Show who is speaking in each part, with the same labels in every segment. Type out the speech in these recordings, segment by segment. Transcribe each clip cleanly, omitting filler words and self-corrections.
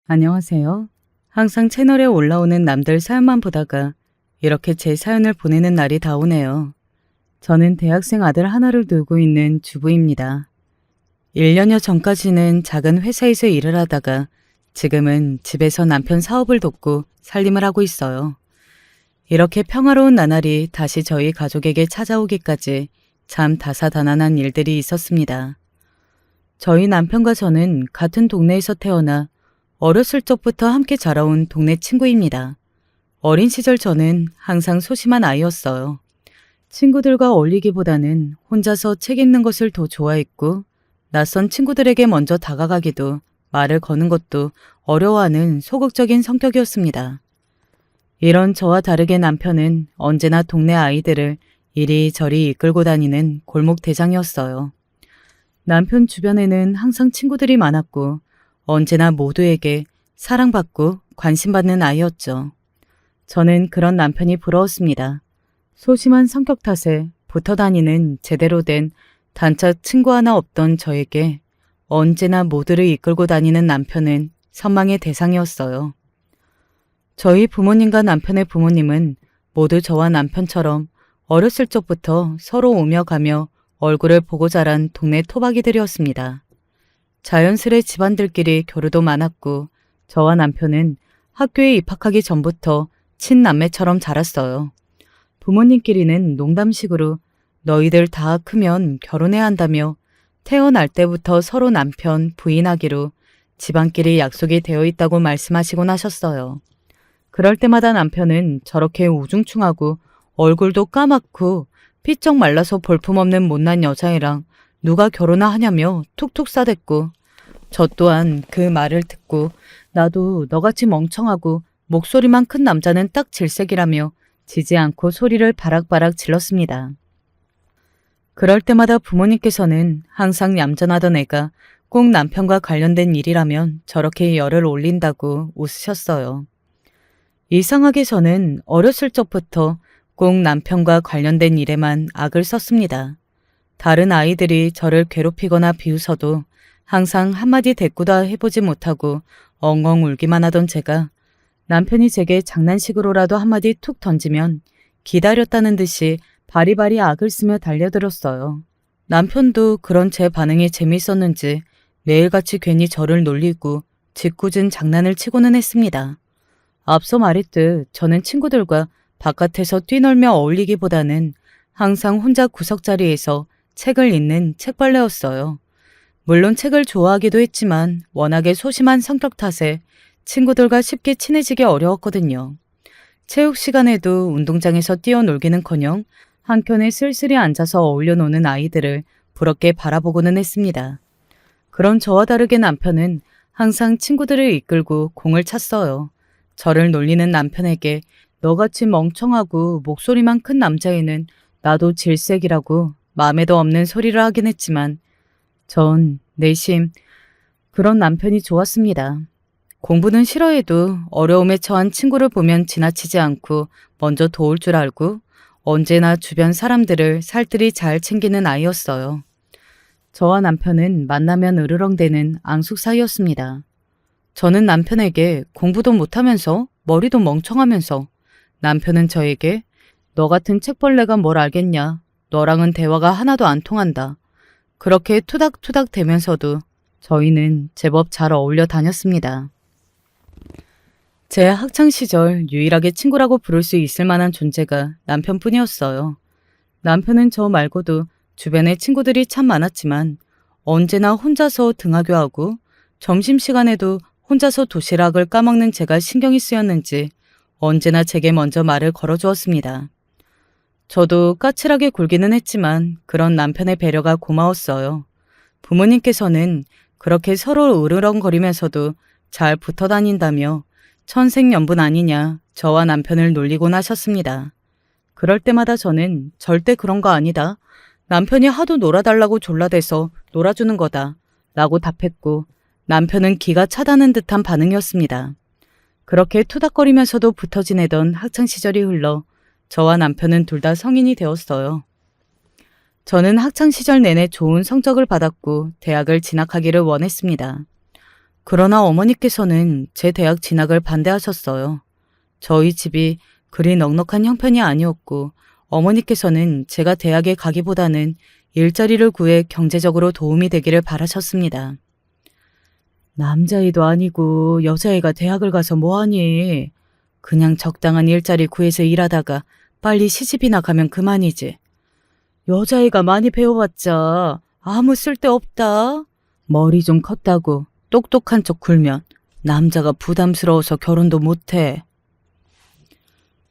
Speaker 1: 안녕하세요. 항상 채널에 올라오는 남들 사연만 보다가 이렇게 제 사연을 보내는 날이 다 오네요. 저는 대학생 아들 하나를 두고 있는 주부입니다. 1년여 전까지는 작은 회사에서 일을 하다가 지금은 집에서 남편 사업을 돕고 살림을 하고 있어요. 이렇게 평화로운 나날이 다시 저희 가족에게 찾아오기까지 참 다사다난한 일들이 있었습니다. 저희 남편과 저는 같은 동네에서 태어나 어렸을 적부터 함께 자라온 동네 친구입니다. 어린 시절 저는 항상 소심한 아이였어요. 친구들과 어울리기보다는 혼자서 책 읽는 것을 더 좋아했고 낯선 친구들에게 먼저 다가가기도 말을 거는 것도 어려워하는 소극적인 성격이었습니다. 이런 저와 다르게 남편은 언제나 동네 아이들을 이리저리 이끌고 다니는 골목 대장이었어요. 남편 주변에는 항상 친구들이 많았고 언제나 모두에게 사랑받고 관심받는 아이였죠. 저는 그런 남편이 부러웠습니다. 소심한 성격 탓에 붙어 다니는 제대로 된 단짝 친구 하나 없던 저에게 언제나 모두를 이끌고 다니는 남편은 선망의 대상이었어요. 저희 부모님과 남편의 부모님은 모두 저와 남편처럼 어렸을 적부터 서로 오며 가며 얼굴을 보고 자란 동네 토박이들이었습니다. 자연스레 집안들끼리 교류도 많았고 저와 남편은 학교에 입학하기 전부터 친남매처럼 자랐어요. 부모님끼리는 농담식으로 너희들 다 크면 결혼해야 한다며 태어날 때부터 서로 남편, 부인하기로 집안끼리 약속이 되어 있다고 말씀하시곤 하셨어요. 그럴 때마다 남편은 저렇게 우중충하고 얼굴도 까맣고 피쩍 말라서 볼품없는 못난 여자애랑 누가 결혼하냐며 툭툭 싸댔고 저 또한 그 말을 듣고 나도 너같이 멍청하고 목소리만 큰 남자는 딱 질색이라며 지지 않고 소리를 바락바락 질렀습니다. 그럴 때마다 부모님께서는 항상 얌전하던 애가 꼭 남편과 관련된 일이라면 저렇게 열을 올린다고 웃으셨어요. 이상하게 저는 어렸을 적부터 꼭 남편과 관련된 일에만 악을 썼습니다. 다른 아이들이 저를 괴롭히거나 비웃어도 항상 한마디 대꾸도 해보지 못하고 엉엉 울기만 하던 제가 남편이 제게 장난식으로라도 한마디 툭 던지면 기다렸다는 듯이 바리바리 악을 쓰며 달려들었어요. 남편도 그런 제 반응이 재미있었는지 매일같이 괜히 저를 놀리고 짓궂은 장난을 치고는 했습니다. 앞서 말했듯 저는 친구들과 바깥에서 뛰놀며 어울리기보다는 항상 혼자 구석자리에서 책을 읽는 책벌레였어요. 물론 책을 좋아하기도 했지만 워낙에 소심한 성격 탓에 친구들과 쉽게 친해지기 어려웠거든요. 체육 시간에도 운동장에서 뛰어놀기는커녕 한켠에 쓸쓸히 앉아서 어울려 노는 아이들을 부럽게 바라보고는 했습니다. 그런 저와 다르게 남편은 항상 친구들을 이끌고 공을 찼어요. 저를 놀리는 남편에게 너같이 멍청하고 목소리만 큰 남자애는 나도 질색이라고 마음에도 없는 소리를 하긴 했지만 전 내심 그런 남편이 좋았습니다. 공부는 싫어해도 어려움에 처한 친구를 보면 지나치지 않고 먼저 도울 줄 알고 언제나 주변 사람들을 살뜰히 잘 챙기는 아이였어요. 저와 남편은 만나면 으르렁대는 앙숙 사이였습니다. 저는 남편에게 공부도 못하면서 머리도 멍청하면서 남편은 저에게 너 같은 책벌레가 뭘 알겠냐. 너랑은 대화가 하나도 안 통한다. 그렇게 투닥투닥 대면서도 저희는 제법 잘 어울려 다녔습니다. 제 학창시절 유일하게 친구라고 부를 수 있을 만한 존재가 남편뿐이었어요. 남편은 저 말고도 주변에 친구들이 참 많았지만 언제나 혼자서 등하교하고 점심시간에도 혼자서 도시락을 까먹는 제가 신경이 쓰였는지 언제나 제게 먼저 말을 걸어주었습니다. 저도 까칠하게 굴기는 했지만 그런 남편의 배려가 고마웠어요. 부모님께서는 그렇게 서로 으르렁거리면서도 잘 붙어 다닌다며 천생연분 아니냐 저와 남편을 놀리곤 하셨습니다. 그럴 때마다 저는 절대 그런 거 아니다. 남편이 하도 놀아달라고 졸라대서 놀아주는 거다 라고 답했고 남편은 기가 차다는 듯한 반응이었습니다. 그렇게 투닥거리면서도 붙어 지내던 학창시절이 흘러 저와 남편은 둘 다 성인이 되었어요. 저는 학창시절 내내 좋은 성적을 받았고 대학을 진학하기를 원했습니다. 그러나 어머니께서는 제 대학 진학을 반대하셨어요. 저희 집이 그리 넉넉한 형편이 아니었고 어머니께서는 제가 대학에 가기보다는 일자리를 구해 경제적으로 도움이 되기를 바라셨습니다. 남자애도 아니고 여자애가 대학을 가서 뭐하니? 그냥 적당한 일자리 구해서 일하다가 빨리 시집이나 가면 그만이지. 여자애가 많이 배워봤자 아무 쓸데없다. 머리 좀 컸다고 똑똑한 척 굴면 남자가 부담스러워서 결혼도 못해.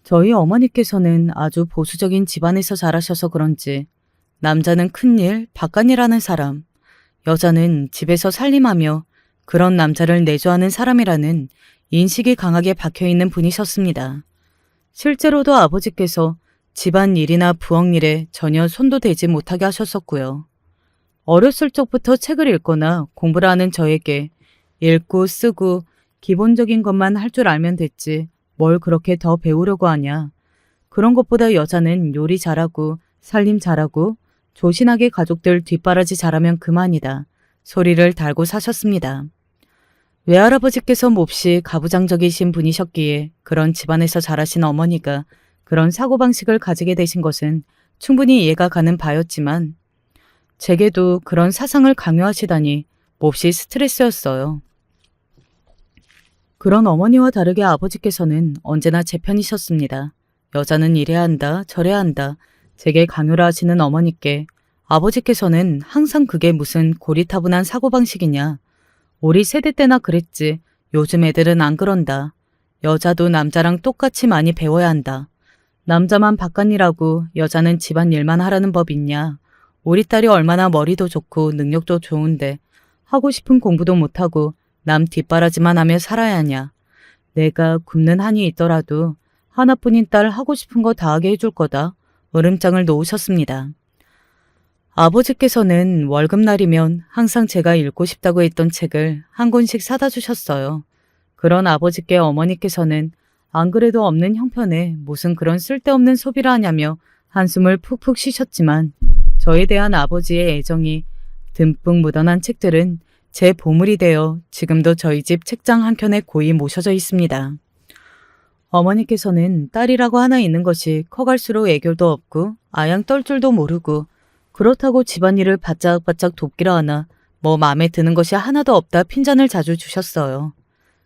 Speaker 1: 저희 어머니께서는 아주 보수적인 집안에서 자라셔서 그런지 남자는 큰일, 바깥일하는 사람, 여자는 집에서 살림하며 그런 남자를 내조하는 사람이라는 인식이 강하게 박혀있는 분이셨습니다. 실제로도 아버지께서 집안일이나 부엌일에 전혀 손도 대지 못하게 하셨었고요. 어렸을 적부터 책을 읽거나 공부를 하는 저에게 읽고 쓰고 기본적인 것만 할 줄 알면 됐지 뭘 그렇게 더 배우려고 하냐. 그런 것보다 여자는 요리 잘하고 살림 잘하고 조신하게 가족들 뒷바라지 잘하면 그만이다. 소리를 달고 사셨습니다. 외할아버지께서 몹시 가부장적이신 분이셨기에 그런 집안에서 자라신 어머니가 그런 사고방식을 가지게 되신 것은 충분히 이해가 가는 바였지만 제게도 그런 사상을 강요하시다니 몹시 스트레스였어요. 그런 어머니와 다르게 아버지께서는 언제나 제 편이셨습니다. 여자는 이래야 한다, 저래야 한다. 제게 강요를 하시는 어머니께 아버지께서는 항상 그게 무슨 고리타분한 사고방식이냐. 우리 세대 때나 그랬지. 요즘 애들은 안 그런다. 여자도 남자랑 똑같이 많이 배워야 한다. 남자만 바깥일하고 여자는 집안일만 하라는 법 있냐. 우리 딸이 얼마나 머리도 좋고 능력도 좋은데 하고 싶은 공부도 못하고 남 뒷바라지만 하며 살아야 하냐. 내가 굶는 한이 있더라도 하나뿐인 딸 하고 싶은 거 다 하게 해줄 거다. 으름장을 놓으셨습니다. 아버지께서는 월급날이면 항상 제가 읽고 싶다고 했던 책을 한 권씩 사다 주셨어요. 그런 아버지께 어머니께서는 안 그래도 없는 형편에 무슨 그런 쓸데없는 소비를 하냐며 한숨을 푹푹 쉬셨지만 저에 대한 아버지의 애정이 듬뿍 묻어난 책들은 제 보물이 되어 지금도 저희 집 책장 한켠에 고이 모셔져 있습니다. 어머니께서는 딸이라고 하나 있는 것이 커갈수록 애교도 없고 아양 떨 줄도 모르고 그렇다고 집안일을 바짝바짝 돕기라 하나 뭐 마음에 드는 것이 하나도 없다 핀잔을 자주 주셨어요.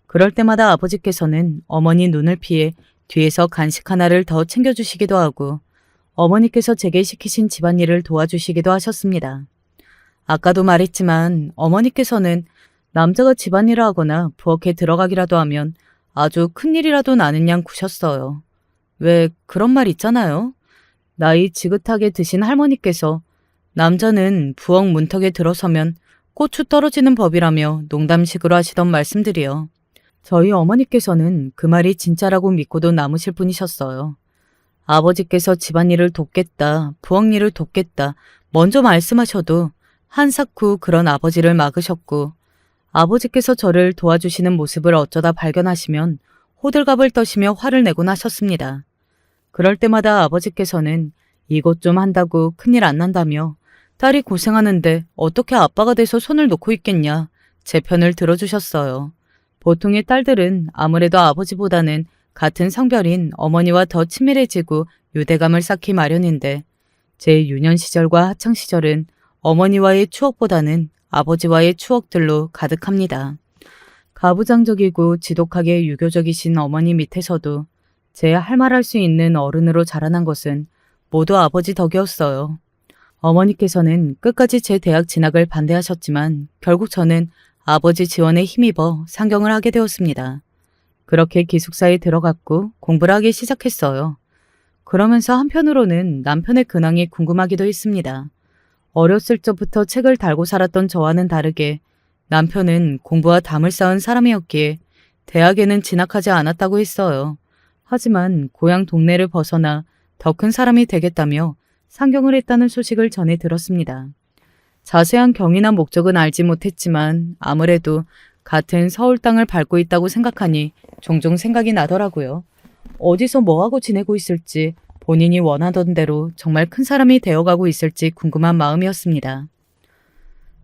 Speaker 1: 그럴 때마다 아버지께서는 어머니 눈을 피해 뒤에서 간식 하나를 더 챙겨주시기도 하고 어머니께서 제게 시키신 집안일을 도와주시기도 하셨습니다. 아까도 말했지만 어머니께서는 남자가 집안일을 하거나 부엌에 들어가기라도 하면 아주 큰일이라도 나는 양 구셨어요. 왜 그런 말 있잖아요. 나이 지긋하게 드신 할머니께서 남자는 부엌 문턱에 들어서면 고추 떨어지는 법이라며 농담식으로 하시던 말씀들이요. 저희 어머니께서는 그 말이 진짜라고 믿고도 남으실 분이셨어요. 아버지께서 집안일을 돕겠다, 부엌일을 돕겠다 먼저 말씀하셔도 한사코 그런 아버지를 막으셨고 아버지께서 저를 도와주시는 모습을 어쩌다 발견하시면 호들갑을 떠시며 화를 내곤 하셨습니다. 그럴 때마다 아버지께서는 이것 좀 한다고 큰일 안 난다며 딸이 고생하는데 어떻게 아빠가 돼서 손을 놓고 있겠냐 제 편을 들어주셨어요. 보통의 딸들은 아무래도 아버지보다는 같은 성별인 어머니와 더 친밀해지고 유대감을 쌓기 마련인데 제 유년 시절과 학창 시절은 어머니와의 추억보다는 아버지와의 추억들로 가득합니다. 가부장적이고 지독하게 유교적이신 어머니 밑에서도 제 할 말 할 수 있는 어른으로 자라난 것은 모두 아버지 덕이었어요. 어머니께서는 끝까지 제 대학 진학을 반대하셨지만 결국 저는 아버지 지원에 힘입어 상경을 하게 되었습니다. 그렇게 기숙사에 들어갔고 공부를 하기 시작했어요. 그러면서 한편으로는 남편의 근황이 궁금하기도 했습니다. 어렸을 적부터 책을 달고 살았던 저와는 다르게 남편은 공부와 담을 쌓은 사람이었기에 대학에는 진학하지 않았다고 했어요. 하지만 고향 동네를 벗어나 더 큰 사람이 되겠다며 상경을 했다는 소식을 전해 들었습니다. 자세한 경위나 목적은 알지 못했지만 아무래도 같은 서울 땅을 밟고 있다고 생각하니 종종 생각이 나더라고요. 어디서 뭐하고 지내고 있을지 본인이 원하던 대로 정말 큰 사람이 되어가고 있을지 궁금한 마음이었습니다.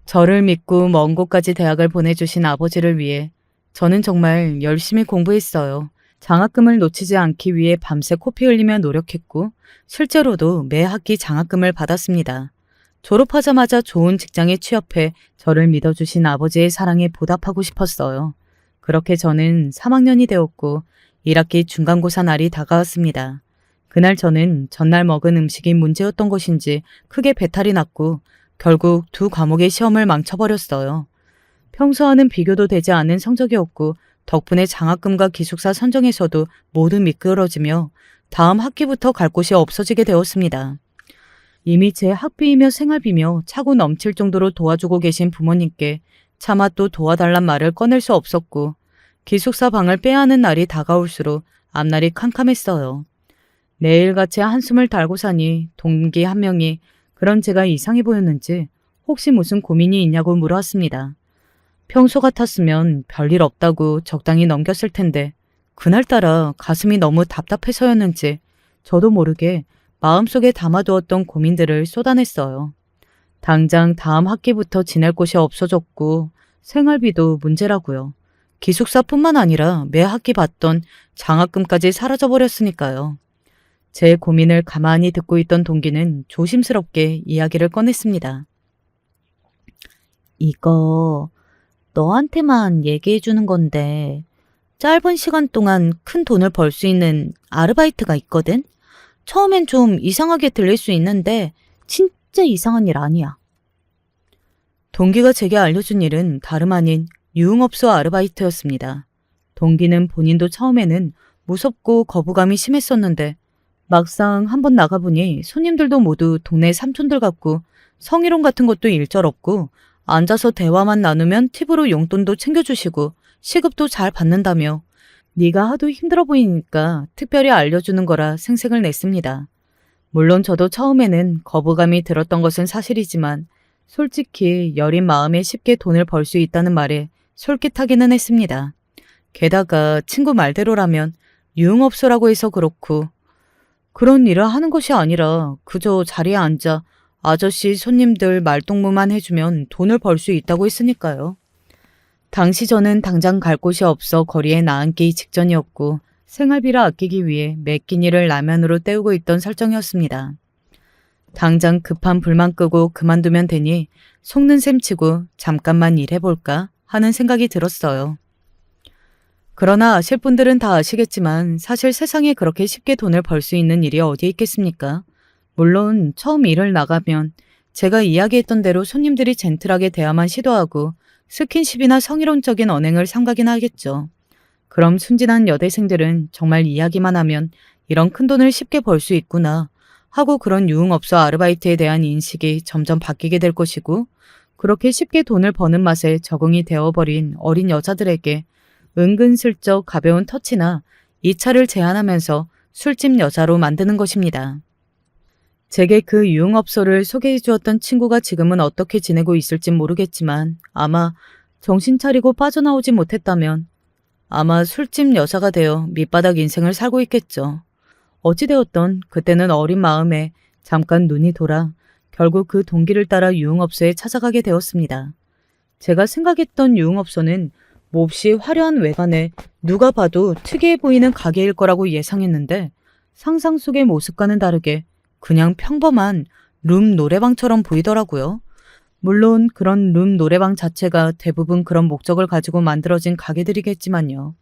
Speaker 1: 저를 믿고 먼 곳까지 대학을 보내주신 아버지를 위해 저는 정말 열심히 공부했어요. 장학금을 놓치지 않기 위해 밤새 코피 흘리며 노력했고 실제로도 매 학기 장학금을 받았습니다. 졸업하자마자 좋은 직장에 취업해 저를 믿어주신 아버지의 사랑에 보답하고 싶었어요. 그렇게 저는 3학년이 되었고 1학기 중간고사 날이 다가왔습니다. 그날 저는 전날 먹은 음식이 문제였던 것인지 크게 배탈이 났고 결국 2과목의 시험을 망쳐버렸어요. 평소와는 비교도 되지 않은 성적이었고 덕분에 장학금과 기숙사 선정에서도 모두 미끄러지며 다음 학기부터 갈 곳이 없어지게 되었습니다. 이미 제 학비이며 생활비며 차고 넘칠 정도로 도와주고 계신 부모님께 차마 또 도와달란 말을 꺼낼 수 없었고 기숙사 방을 빼야 하는 날이 다가올수록 앞날이 캄캄했어요. 매일같이 한숨을 달고 사니 동기 한 명이 그런 제가 이상해 보였는지 혹시 무슨 고민이 있냐고 물어왔습니다. 평소 같았으면 별일 없다고 적당히 넘겼을 텐데 그날따라 가슴이 너무 답답해서였는지 저도 모르게 마음속에 담아두었던 고민들을 쏟아냈어요. 당장 다음 학기부터 지낼 곳이 없어졌고 생활비도 문제라고요. 기숙사뿐만 아니라 매 학기 받던 장학금까지 사라져버렸으니까요. 제 고민을 가만히 듣고 있던 동기는 조심스럽게 이야기를 꺼냈습니다. 이거 너한테만 얘기해 주는 건데 짧은 시간 동안 큰 돈을 벌 수 있는 아르바이트가 있거든? 처음엔 좀 이상하게 들릴 수 있는데 진짜 이상한 일 아니야. 동기가 제게 알려준 일은 다름 아닌 유흥업소 아르바이트였습니다. 동기는 본인도 처음에는 무섭고 거부감이 심했었는데 막상 한번 나가보니 손님들도 모두 동네 삼촌들 같고 성희롱 같은 것도 일절 없고 앉아서 대화만 나누면 팁으로 용돈도 챙겨주시고 시급도 잘 받는다며 네가 하도 힘들어 보이니까 특별히 알려주는 거라 생색을 냈습니다. 물론 저도 처음에는 거부감이 들었던 것은 사실이지만 솔직히 여린 마음에 쉽게 돈을 벌 수 있다는 말에 솔깃하기는 했습니다. 게다가 친구 말대로라면 유흥업소라고 해서 그렇고 그런 일을 하는 것이 아니라 그저 자리에 앉아 아저씨 손님들 말동무만 해주면 돈을 벌 수 있다고 했으니까요. 당시 저는 당장 갈 곳이 없어 거리에 나앉기 직전이었고 생활비를 아끼기 위해 매 끼니를 라면으로 때우고 있던 설정이었습니다. 당장 급한 불만 끄고 그만두면 되니 속는 셈 치고 잠깐만 일해볼까 하는 생각이 들었어요. 그러나 아실 분들은 다 아시겠지만 사실 세상에 그렇게 쉽게 돈을 벌 수 있는 일이 어디에 있겠습니까? 물론 처음 일을 나가면 제가 이야기했던 대로 손님들이 젠틀하게 대화만 시도하고 스킨십이나 성희롱적인 언행을 삼가긴 하겠죠. 그럼 순진한 여대생들은 정말 이야기만 하면 이런 큰돈을 쉽게 벌 수 있구나 하고 그런 유흥업소 아르바이트에 대한 인식이 점점 바뀌게 될 것이고 그렇게 쉽게 돈을 버는 맛에 적응이 되어버린 어린 여자들에게 은근슬쩍 가벼운 터치나 2차를 제안하면서 술집 여자로 만드는 것입니다. 제게 그 유흥업소를 소개해 주었던 친구가 지금은 어떻게 지내고 있을진 모르겠지만 아마 정신 차리고 빠져나오지 못했다면 아마 술집 여자가 되어 밑바닥 인생을 살고 있겠죠. 어찌되었던 그때는 어린 마음에 잠깐 눈이 돌아 결국 그 동기를 따라 유흥업소에 찾아가게 되었습니다. 제가 생각했던 유흥업소는 몹시 화려한 외관에 누가 봐도 특이해 보이는 가게일 거라고 예상했는데 상상 속의 모습과는 다르게 그냥 평범한 룸 노래방처럼 보이더라고요. 물론 그런 룸 노래방 자체가 대부분 그런 목적을 가지고 만들어진 가게들이겠지만요.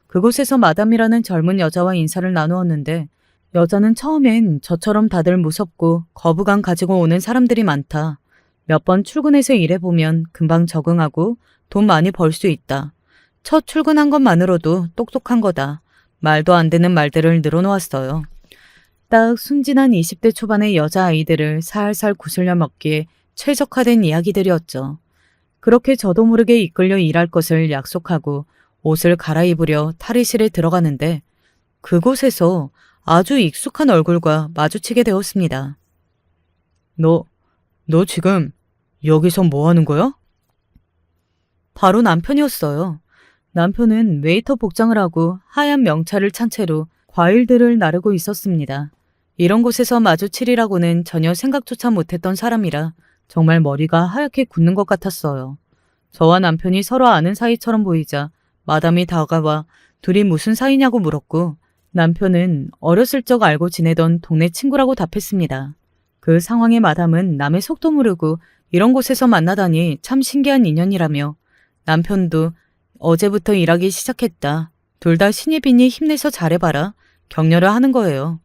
Speaker 1: 그곳에서 마담이라는 젊은 여자와 인사를 나누었는데 여자는 처음엔 저처럼 다들 무섭고 거부감 가지고 오는 사람들이 많다. 몇 번 출근해서 일해보면 금방 적응하고 돈 많이 벌 수 있다. 첫 출근한 것만으로도 똑똑한 거다. 말도 안 되는 말들을 늘어놓았어요. 딱 순진한 20대 초반의 여자아이들을 살살 구슬려 먹기에 최적화된 이야기들이었죠. 그렇게 저도 모르게 이끌려 일할 것을 약속하고 옷을 갈아입으려 탈의실에 들어가는데 그곳에서 아주 익숙한 얼굴과 마주치게 되었습니다. 너 지금 여기서 뭐 하는 거야? 바로 남편이었어요. 남편은 웨이터 복장을 하고 하얀 명찰을 찬 채로 과일들을 나르고 있었습니다. 이런 곳에서 마주치리라고는 전혀 생각조차 못했던 사람이라 정말 머리가 하얗게 굳는 것 같았어요. 저와 남편이 서로 아는 사이처럼 보이자 마담이 다가와 둘이 무슨 사이냐고 물었고 남편은 어렸을 적 알고 지내던 동네 친구라고 답했습니다. 그 상황에 마담은 남의 속도 모르고 이런 곳에서 만나다니 참 신기한 인연이라며 남편도 어제부터 일하기 시작했다. 둘 다 신입이니 힘내서 잘해봐라. 격려를 하는 거예요.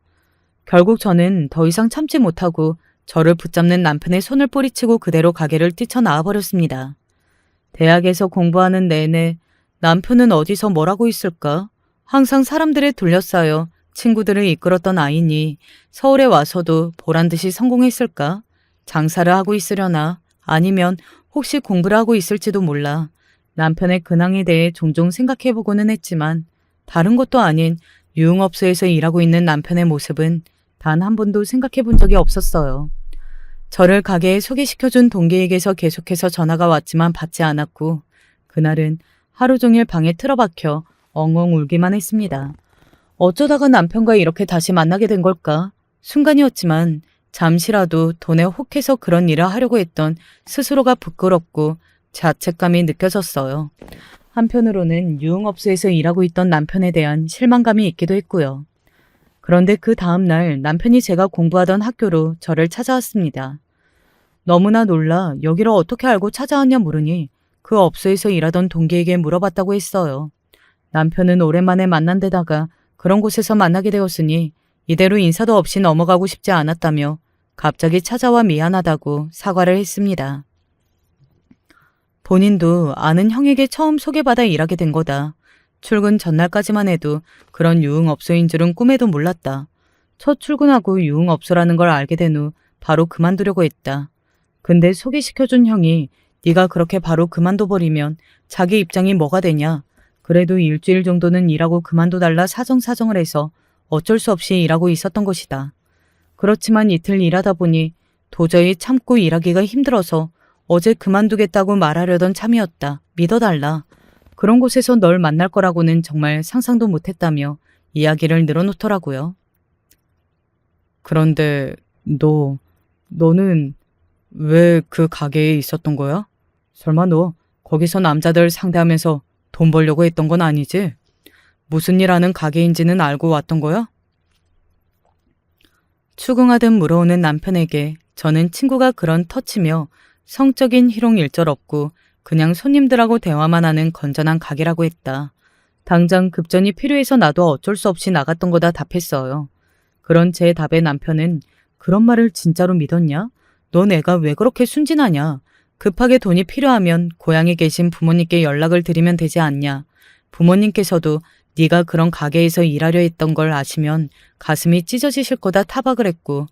Speaker 1: 결국 저는 더 이상 참지 못하고 저를 붙잡는 남편의 손을 뿌리치고 그대로 가게를 뛰쳐나와 버렸습니다. 대학에서 공부하는 내내 남편은 어디서 뭘 하고 있을까? 항상 사람들에 둘러싸여 친구들을 이끌었던 아이니 서울에 와서도 보란듯이 성공했을까? 장사를 하고 있으려나? 아니면 혹시 공부를 하고 있을지도 몰라. 남편의 근황에 대해 종종 생각해보고는 했지만 다른 것도 아닌 유흥업소에서 일하고 있는 남편의 모습은 단 한 번도 생각해본 적이 없었어요. 저를 가게에 소개시켜준 동기에게서 계속해서 전화가 왔지만 받지 않았고 그날은 하루 종일 방에 틀어박혀 엉엉 울기만 했습니다. 어쩌다가 남편과 이렇게 다시 만나게 된 걸까? 순간이었지만 잠시라도 돈에 혹해서 그런 일을 하려고 했던 스스로가 부끄럽고 자책감이 느껴졌어요. 한편으로는 유흥업소에서 일하고 있던 남편에 대한 실망감이 있기도 했고요. 그런데 그 다음 날 남편이 제가 공부하던 학교로 저를 찾아왔습니다. 너무나 놀라 여기를 어떻게 알고 찾아왔냐 물으니 그 업소에서 일하던 동기에게 물어봤다고 했어요. 남편은 오랜만에 만난 데다가 그런 곳에서 만나게 되었으니 이대로 인사도 없이 넘어가고 싶지 않았다며 갑자기 찾아와 미안하다고 사과를 했습니다. 본인도 아는 형에게 처음 소개받아 일하게 된 거다. 출근 전날까지만 해도 그런 유흥업소인 줄은 꿈에도 몰랐다. 첫 출근하고 유흥업소라는 걸 알게 된 후 바로 그만두려고 했다. 근데 소개시켜준 형이 네가 그렇게 바로 그만둬버리면 자기 입장이 뭐가 되냐. 그래도 일주일 정도는 일하고 그만둬달라 사정사정을 해서 어쩔 수 없이 일하고 있었던 것이다. 그렇지만 이틀 일하다 보니 도저히 참고 일하기가 힘들어서 어제 그만두겠다고 말하려던 참이었다. 믿어달라. 그런 곳에서 널 만날 거라고는 정말 상상도 못했다며 이야기를 늘어놓더라고요. 그런데 너는 왜 그 가게에 있었던 거야? 설마 너 거기서 남자들 상대하면서 돈 벌려고 했던 건 아니지? 무슨 일 하는 가게인지는 알고 왔던 거야? 추궁하듯 물어오는 남편에게 저는 친구가 그런 터치며 성적인 희롱 일절 없고 그냥 손님들하고 대화만 하는 건전한 가게라고 했다. 당장 급전이 필요해서 나도 어쩔 수 없이 나갔던 거다 답했어요. 그런 제 답에 남편은 그런 말을 진짜로 믿었냐? 넌 애가 왜 그렇게 순진하냐? 급하게 돈이 필요하면 고향에 계신 부모님께 연락을 드리면 되지 않냐? 부모님께서도 네가 그런 가게에서 일하려 했던 걸 아시면 가슴이 찢어지실 거다 타박을 했고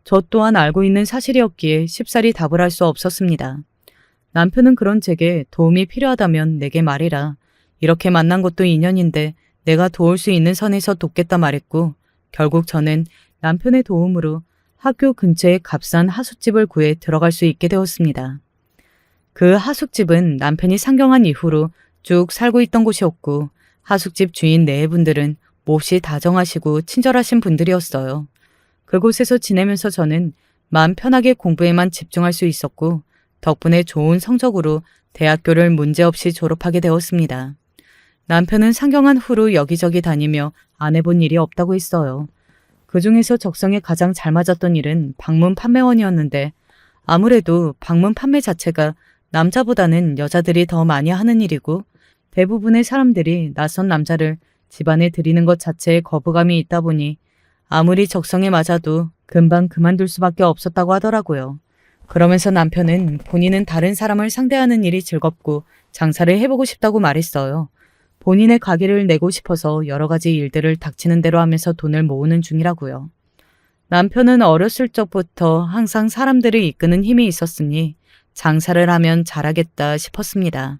Speaker 1: 저 또한 알고 있는 사실이었기에 쉽사리 답을 할 수 없었습니다. 남편은 그런 제게 도움이 필요하다면 내게 말해라. 이렇게 만난 것도 인연인데 내가 도울 수 있는 선에서 돕겠다 말했고 결국 저는 남편의 도움으로 학교 근처에 값싼 하숙집을 구해 들어갈 수 있게 되었습니다. 그 하숙집은 남편이 상경한 이후로 쭉 살고 있던 곳이었고 하숙집 주인 네 분들은 몹시 다정하시고 친절하신 분들이었어요. 그곳에서 지내면서 저는 마음 편하게 공부에만 집중할 수 있었고 덕분에 좋은 성적으로 대학교를 문제없이 졸업하게 되었습니다. 남편은 상경한 후로 여기저기 다니며 안 해본 일이 없다고 했어요. 그중에서 적성에 가장 잘 맞았던 일은 방문 판매원이었는데 아무래도 방문 판매 자체가 남자보다는 여자들이 더 많이 하는 일이고 대부분의 사람들이 낯선 남자를 집안에 들이는 것 자체에 거부감이 있다 보니 아무리 적성에 맞아도 금방 그만둘 수밖에 없었다고 하더라고요. 그러면서 남편은 본인은 다른 사람을 상대하는 일이 즐겁고 장사를 해보고 싶다고 말했어요. 본인의 가게를 내고 싶어서 여러 가지 일들을 닥치는 대로 하면서 돈을 모으는 중이라고요. 남편은 어렸을 적부터 항상 사람들을 이끄는 힘이 있었으니 장사를 하면 잘하겠다 싶었습니다.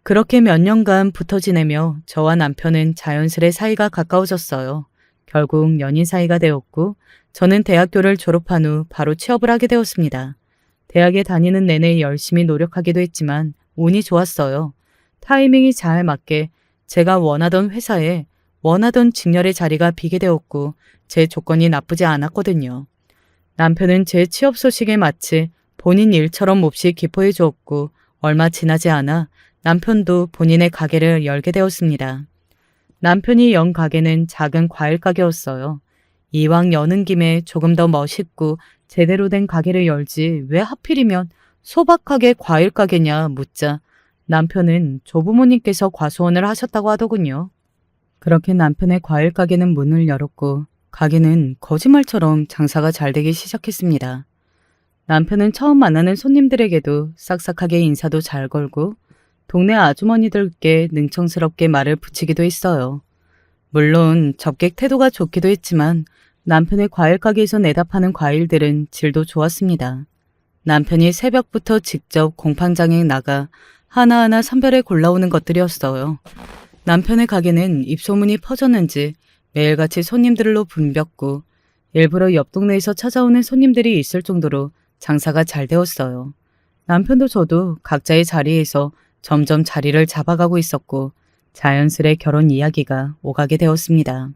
Speaker 1: 그렇게 몇 년간 붙어 지내며 저와 남편은 자연스레 사이가 가까워졌어요. 결국 연인 사이가 되었고 저는 대학교를 졸업한 후 바로 취업을 하게 되었습니다. 대학에 다니는 내내 열심히 노력하기도 했지만 운이 좋았어요. 타이밍이 잘 맞게 제가 원하던 회사에 원하던 직렬의 자리가 비게 되었고 제 조건이 나쁘지 않았거든요. 남편은 제 취업 소식에 마치 본인 일처럼 몹시 기뻐해 주었고 얼마 지나지 않아 남편도 본인의 가게를 열게 되었습니다. 남편이 연 가게는 작은 과일 가게였어요. 이왕 여는 김에 조금 더 멋있고 제대로 된 가게를 열지 왜 하필이면 소박하게 과일 가게냐 묻자 남편은 조부모님께서 과수원을 하셨다고 하더군요. 그렇게 남편의 과일 가게는 문을 열었고 가게는 거짓말처럼 장사가 잘 되기 시작했습니다. 남편은 처음 만나는 손님들에게도 싹싹하게 인사도 잘 걸고 동네 아주머니들께 능청스럽게 말을 붙이기도 했어요. 물론 접객 태도가 좋기도 했지만 남편의 과일 가게에서 내다 파는 과일들은 질도 좋았습니다. 남편이 새벽부터 직접 공판장에 나가 하나하나 선별해 골라오는 것들이었어요. 남편의 가게는 입소문이 퍼졌는지 매일같이 손님들로 붐볐고 일부러 옆 동네에서 찾아오는 손님들이 있을 정도로 장사가 잘 되었어요. 남편도 저도 각자의 자리에서 점점 자리를 잡아가고 있었고 자연스레 결혼 이야기가 오가게 되었습니다.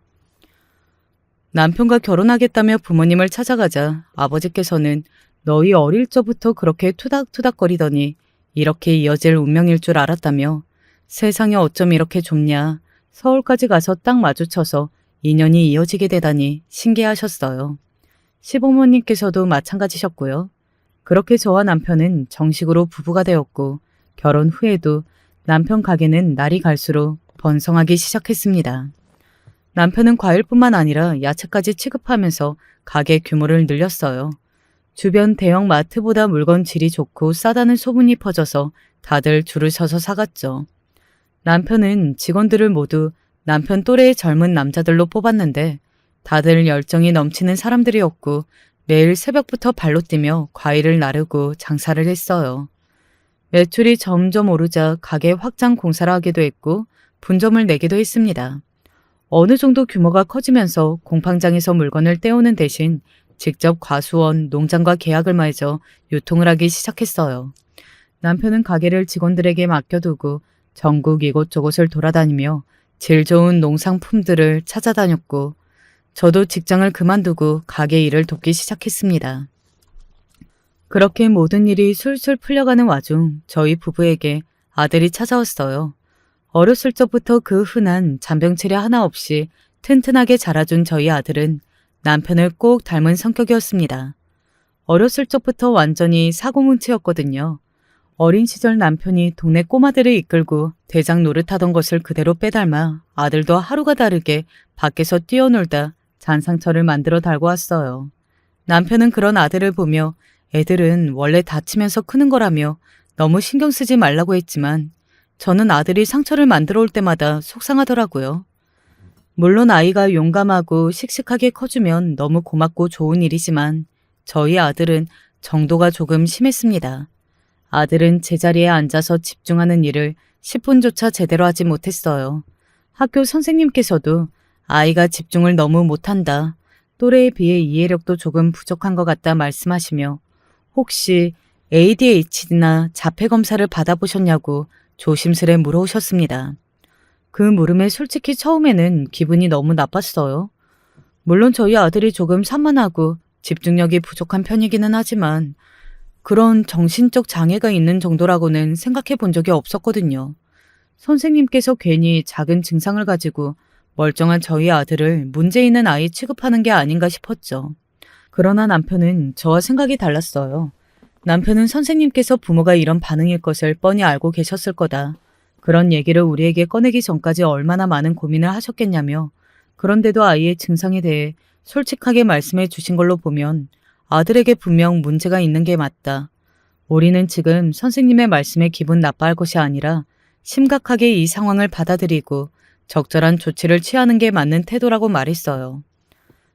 Speaker 1: 남편과 결혼하겠다며 부모님을 찾아가자 아버지께서는 너희 어릴 적부터 그렇게 투닥투닥거리더니 이렇게 이어질 운명일 줄 알았다며 세상이 어쩜 이렇게 좁냐 서울까지 가서 딱 마주쳐서 인연이 이어지게 되다니 신기하셨어요. 시부모님께서도 마찬가지셨고요. 그렇게 저와 남편은 정식으로 부부가 되었고 결혼 후에도 남편 가게는 날이 갈수록 번성하기 시작했습니다. 남편은 과일뿐만 아니라 야채까지 취급하면서 가게 규모를 늘렸어요. 주변 대형 마트보다 물건 질이 좋고 싸다는 소문이 퍼져서 다들 줄을 서서 사갔죠. 남편은 직원들을 모두 남편 또래의 젊은 남자들로 뽑았는데 다들 열정이 넘치는 사람들이었고 매일 새벽부터 발로 뛰며 과일을 나르고 장사를 했어요. 매출이 점점 오르자 가게 확장 공사를 하기도 했고 분점을 내기도 했습니다. 어느 정도 규모가 커지면서 공판장에서 물건을 떼오는 대신 직접 과수원, 농장과 계약을 맺어 유통을 하기 시작했어요. 남편은 가게를 직원들에게 맡겨두고 전국 이곳저곳을 돌아다니며 질 좋은 농상품들을 찾아다녔고 저도 직장을 그만두고 가게 일을 돕기 시작했습니다. 그렇게 모든 일이 술술 풀려가는 와중 저희 부부에게 아들이 찾아왔어요. 어렸을 적부터 그 흔한 잔병치레 하나 없이 튼튼하게 자라준 저희 아들은 남편을 꼭 닮은 성격이었습니다. 어렸을 적부터 완전히 사고뭉치였거든요. 어린 시절 남편이 동네 꼬마들을 이끌고 대장 노릇하던 것을 그대로 빼닮아 아들도 하루가 다르게 밖에서 뛰어놀다 잔상처를 만들어 달고 왔어요. 남편은 그런 아들을 보며 애들은 원래 다치면서 크는 거라며 너무 신경 쓰지 말라고 했지만 저는 아들이 상처를 만들어 올 때마다 속상하더라고요. 물론 아이가 용감하고 씩씩하게 커주면 너무 고맙고 좋은 일이지만 저희 아들은 정도가 조금 심했습니다. 아들은 제자리에 앉아서 집중하는 일을 10분조차 제대로 하지 못했어요. 학교 선생님께서도 아이가 집중을 너무 못한다. 또래에 비해 이해력도 조금 부족한 것 같다 말씀하시며 혹시 ADHD나 자폐 검사를 받아보셨냐고 조심스레 물어오셨습니다. 그 물음에 솔직히 처음에는 기분이 너무 나빴어요. 물론 저희 아들이 조금 산만하고 집중력이 부족한 편이기는 하지만 그런 정신적 장애가 있는 정도라고는 생각해 본 적이 없었거든요. 선생님께서 괜히 작은 증상을 가지고 멀쩡한 저희 아들을 문제 있는 아이 취급하는 게 아닌가 싶었죠. 그러나 남편은 저와 생각이 달랐어요. 남편은 선생님께서 부모가 이런 반응일 것을 뻔히 알고 계셨을 거다. 그런 얘기를 우리에게 꺼내기 전까지 얼마나 많은 고민을 하셨겠냐며 그런데도 아이의 증상에 대해 솔직하게 말씀해 주신 걸로 보면 아들에게 분명 문제가 있는 게 맞다. 우리는 지금 선생님의 말씀에 기분 나빠할 것이 아니라 심각하게 이 상황을 받아들이고 적절한 조치를 취하는 게 맞는 태도라고 말했어요.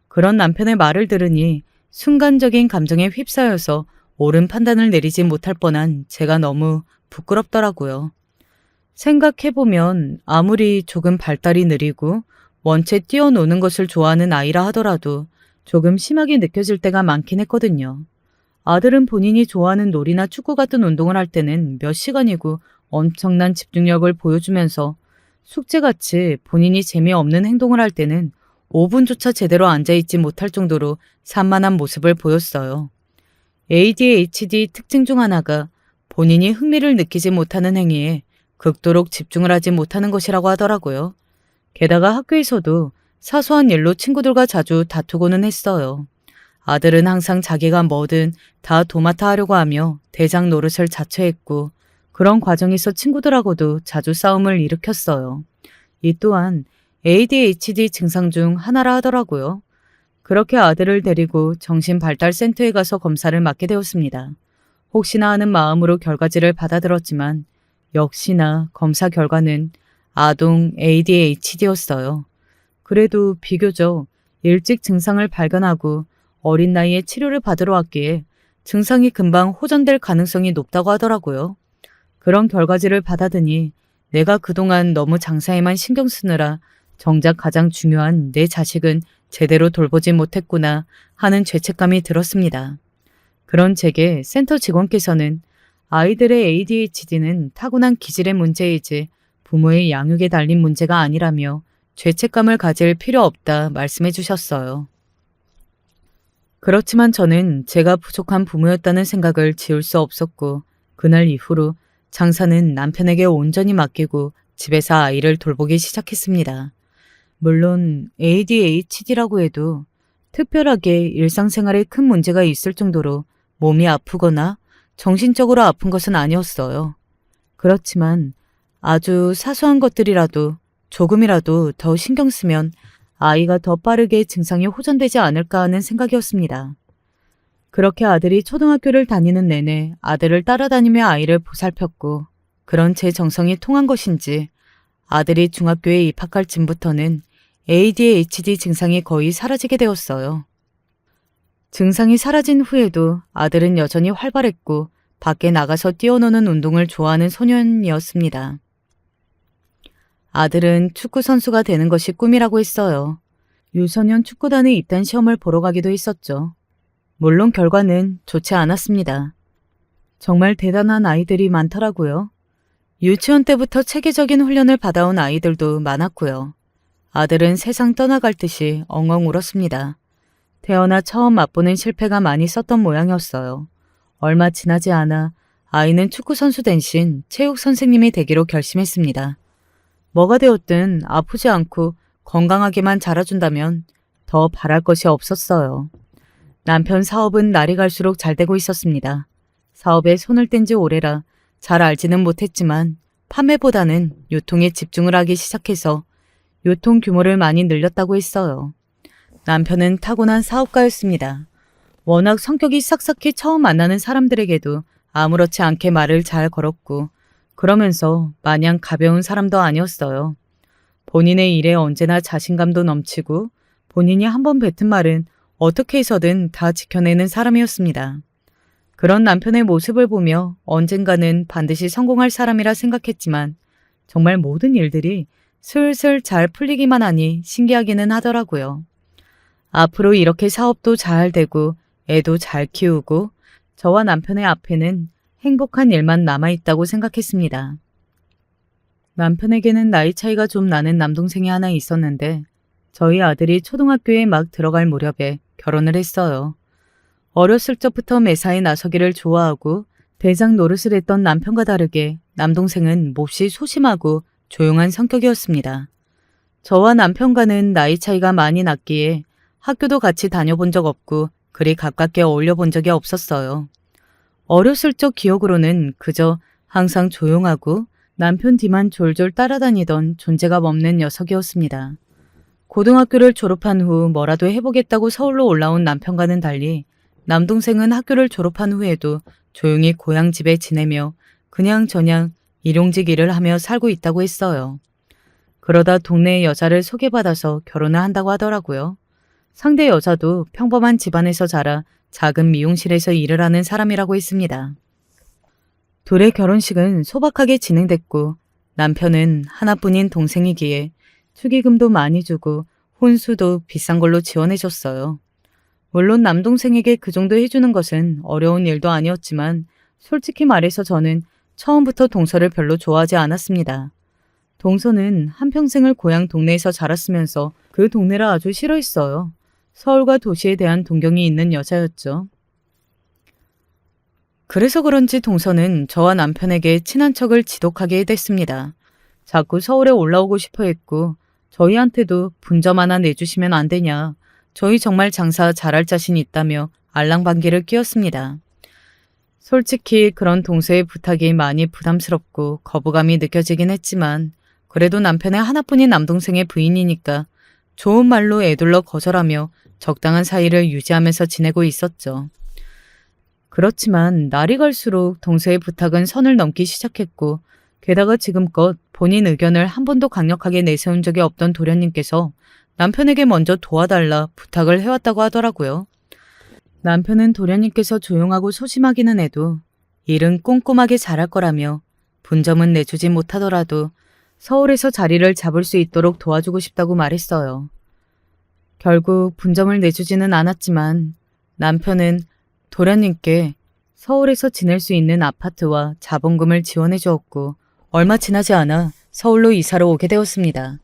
Speaker 1: 그런 남편의 말을 들으니 순간적인 감정에 휩싸여서 옳은 판단을 내리지 못할 뻔한 제가 너무 부끄럽더라고요. 생각해보면 아무리 조금 발달이 느리고 원체 뛰어노는 것을 좋아하는 아이라 하더라도 조금 심하게 느껴질 때가 많긴 했거든요. 아들은 본인이 좋아하는 놀이나 축구 같은 운동을 할 때는 몇 시간이고 엄청난 집중력을 보여주면서 숙제같이 본인이 재미없는 행동을 할 때는 5분조차 제대로 앉아있지 못할 정도로 산만한 모습을 보였어요. ADHD 특징 중 하나가 본인이 흥미를 느끼지 못하는 행위에 극도록 집중을 하지 못하는 것이라고 하더라고요. 게다가 학교에서도 사소한 일로 친구들과 자주 다투고는 했어요. 아들은 항상 자기가 뭐든 다 도맡아 하려고 하며 대장 노릇을 자처했고 그런 과정에서 친구들하고도 자주 싸움을 일으켰어요. 이 또한 ADHD 증상 중 하나라 하더라고요. 그렇게 아들을 데리고 정신발달센터에 가서 검사를 맡게 되었습니다. 혹시나 하는 마음으로 결과지를 받아들었지만 역시나 검사 결과는 아동 ADHD였어요. 그래도 비교적 일찍 증상을 발견하고 어린 나이에 치료를 받으러 왔기에 증상이 금방 호전될 가능성이 높다고 하더라고요. 그런 결과지를 받아드니 내가 그동안 너무 장사에만 신경 쓰느라 정작 가장 중요한 내 자식은 제대로 돌보지 못했구나 하는 죄책감이 들었습니다. 그런 제게 센터 직원께서는 아이들의 ADHD는 타고난 기질의 문제이지 부모의 양육에 달린 문제가 아니라며 죄책감을 가질 필요 없다 말씀해 주셨어요. 그렇지만 저는 제가 부족한 부모였다는 생각을 지울 수 없었고 그날 이후로 장사는 남편에게 온전히 맡기고 집에서 아이를 돌보기 시작했습니다. 물론 ADHD라고 해도 특별하게 일상생활에 큰 문제가 있을 정도로 몸이 아프거나 정신적으로 아픈 것은 아니었어요. 그렇지만 아주 사소한 것들이라도 조금이라도 더 신경 쓰면 아이가 더 빠르게 증상이 호전되지 않을까 하는 생각이었습니다. 그렇게 아들이 초등학교를 다니는 내내 아들을 따라다니며 아이를 보살폈고 그런 제 정성이 통한 것인지 아들이 중학교에 입학할 즈음부터는 ADHD 증상이 거의 사라지게 되었어요. 증상이 사라진 후에도 아들은 여전히 활발했고 밖에 나가서 뛰어노는 운동을 좋아하는 소년이었습니다. 아들은 축구 선수가 되는 것이 꿈이라고 했어요. 유소년 축구단의 입단 시험을 보러 가기도 했었죠. 물론 결과는 좋지 않았습니다. 정말 대단한 아이들이 많더라고요. 유치원 때부터 체계적인 훈련을 받아온 아이들도 많았고요. 아들은 세상 떠나갈 듯이 엉엉 울었습니다. 태어나 처음 맛보는 실패가 많이 썼던 모양이었어요. 얼마 지나지 않아 아이는 축구 선수 대신 체육 선생님이 되기로 결심했습니다. 뭐가 되었든 아프지 않고 건강하게만 자라준다면 더 바랄 것이 없었어요. 남편 사업은 날이 갈수록 잘 되고 있었습니다. 사업에 손을 뗀 지 오래라 잘 알지는 못했지만 판매보다는 유통에 집중을 하기 시작해서 유통 규모를 많이 늘렸다고 했어요. 남편은 타고난 사업가였습니다. 워낙 성격이 싹싹히 처음 만나는 사람들에게도 아무렇지 않게 말을 잘 걸었고 그러면서 마냥 가벼운 사람도 아니었어요. 본인의 일에 언제나 자신감도 넘치고 본인이 한번 뱉은 말은 어떻게 해서든 다 지켜내는 사람이었습니다. 그런 남편의 모습을 보며 언젠가는 반드시 성공할 사람이라 생각했지만 정말 모든 일들이 슬슬 잘 풀리기만 하니 신기하기는 하더라고요. 앞으로 이렇게 사업도 잘 되고 애도 잘 키우고 저와 남편의 앞에는 행복한 일만 남아있다고 생각했습니다. 남편에게는 나이 차이가 좀 나는 남동생이 하나 있었는데 저희 아들이 초등학교에 막 들어갈 무렵에 결혼을 했어요. 어렸을 적부터 매사에 나서기를 좋아하고 대장 노릇을 했던 남편과 다르게 남동생은 몹시 소심하고 조용한 성격이었습니다. 저와 남편과는 나이 차이가 많이 났기에 학교도 같이 다녀본 적 없고 그리 가깝게 어울려 본 적이 없었어요. 어렸을 적 기억으로는 그저 항상 조용하고 남편 뒤만 졸졸 따라다니던 존재감 없는 녀석이었습니다. 고등학교를 졸업한 후 뭐라도 해보겠다고 서울로 올라온 남편과는 달리 남동생은 학교를 졸업한 후에도 조용히 고향 집에 지내며 그냥저냥 일용직 일을 하며 살고 있다고 했어요. 그러다 동네의 여자를 소개받아서 결혼을 한다고 하더라고요. 상대 여자도 평범한 집안에서 자라 작은 미용실에서 일을 하는 사람이라고 했습니다. 둘의 결혼식은 소박하게 진행됐고 남편은 하나뿐인 동생이기에 축의금도 많이 주고 혼수도 비싼 걸로 지원해줬어요. 물론 남동생에게 그 정도 해주는 것은 어려운 일도 아니었지만 솔직히 말해서 저는 처음부터 동서를 별로 좋아하지 않았습니다. 동서는 한평생을 고향 동네에서 자랐으면서 그 동네를 아주 싫어했어요. 서울과 도시에 대한 동경이 있는 여자였죠. 그래서 그런지 동서는 저와 남편에게 친한 척을 지독하게 해댔습니다. 자꾸 서울에 올라오고 싶어 했고 저희한테도 분점 하나 내주시면 안 되냐. 저희 정말 장사 잘할 자신이 있다며 알랑방귀를 뀌었습니다. 솔직히 그런 동서의 부탁이 많이 부담스럽고 거부감이 느껴지긴 했지만 그래도 남편의 하나뿐인 남동생의 부인이니까 좋은 말로 애둘러 거절하며 적당한 사이를 유지하면서 지내고 있었죠. 그렇지만 날이 갈수록 동서의 부탁은 선을 넘기 시작했고 게다가 지금껏 본인 의견을 한 번도 강력하게 내세운 적이 없던 도련님께서 남편에게 먼저 도와달라 부탁을 해왔다고 하더라고요. 남편은 도련님께서 조용하고 소심하기는 해도 일은 꼼꼼하게 잘할 거라며 분점은 내주지 못하더라도 서울에서 자리를 잡을 수 있도록 도와주고 싶다고 말했어요. 결국 분점을 내주지는 않았지만 남편은 도련님께 서울에서 지낼 수 있는 아파트와 자본금을 지원해 주었고 얼마 지나지 않아 서울로 이사를 오게 되었습니다.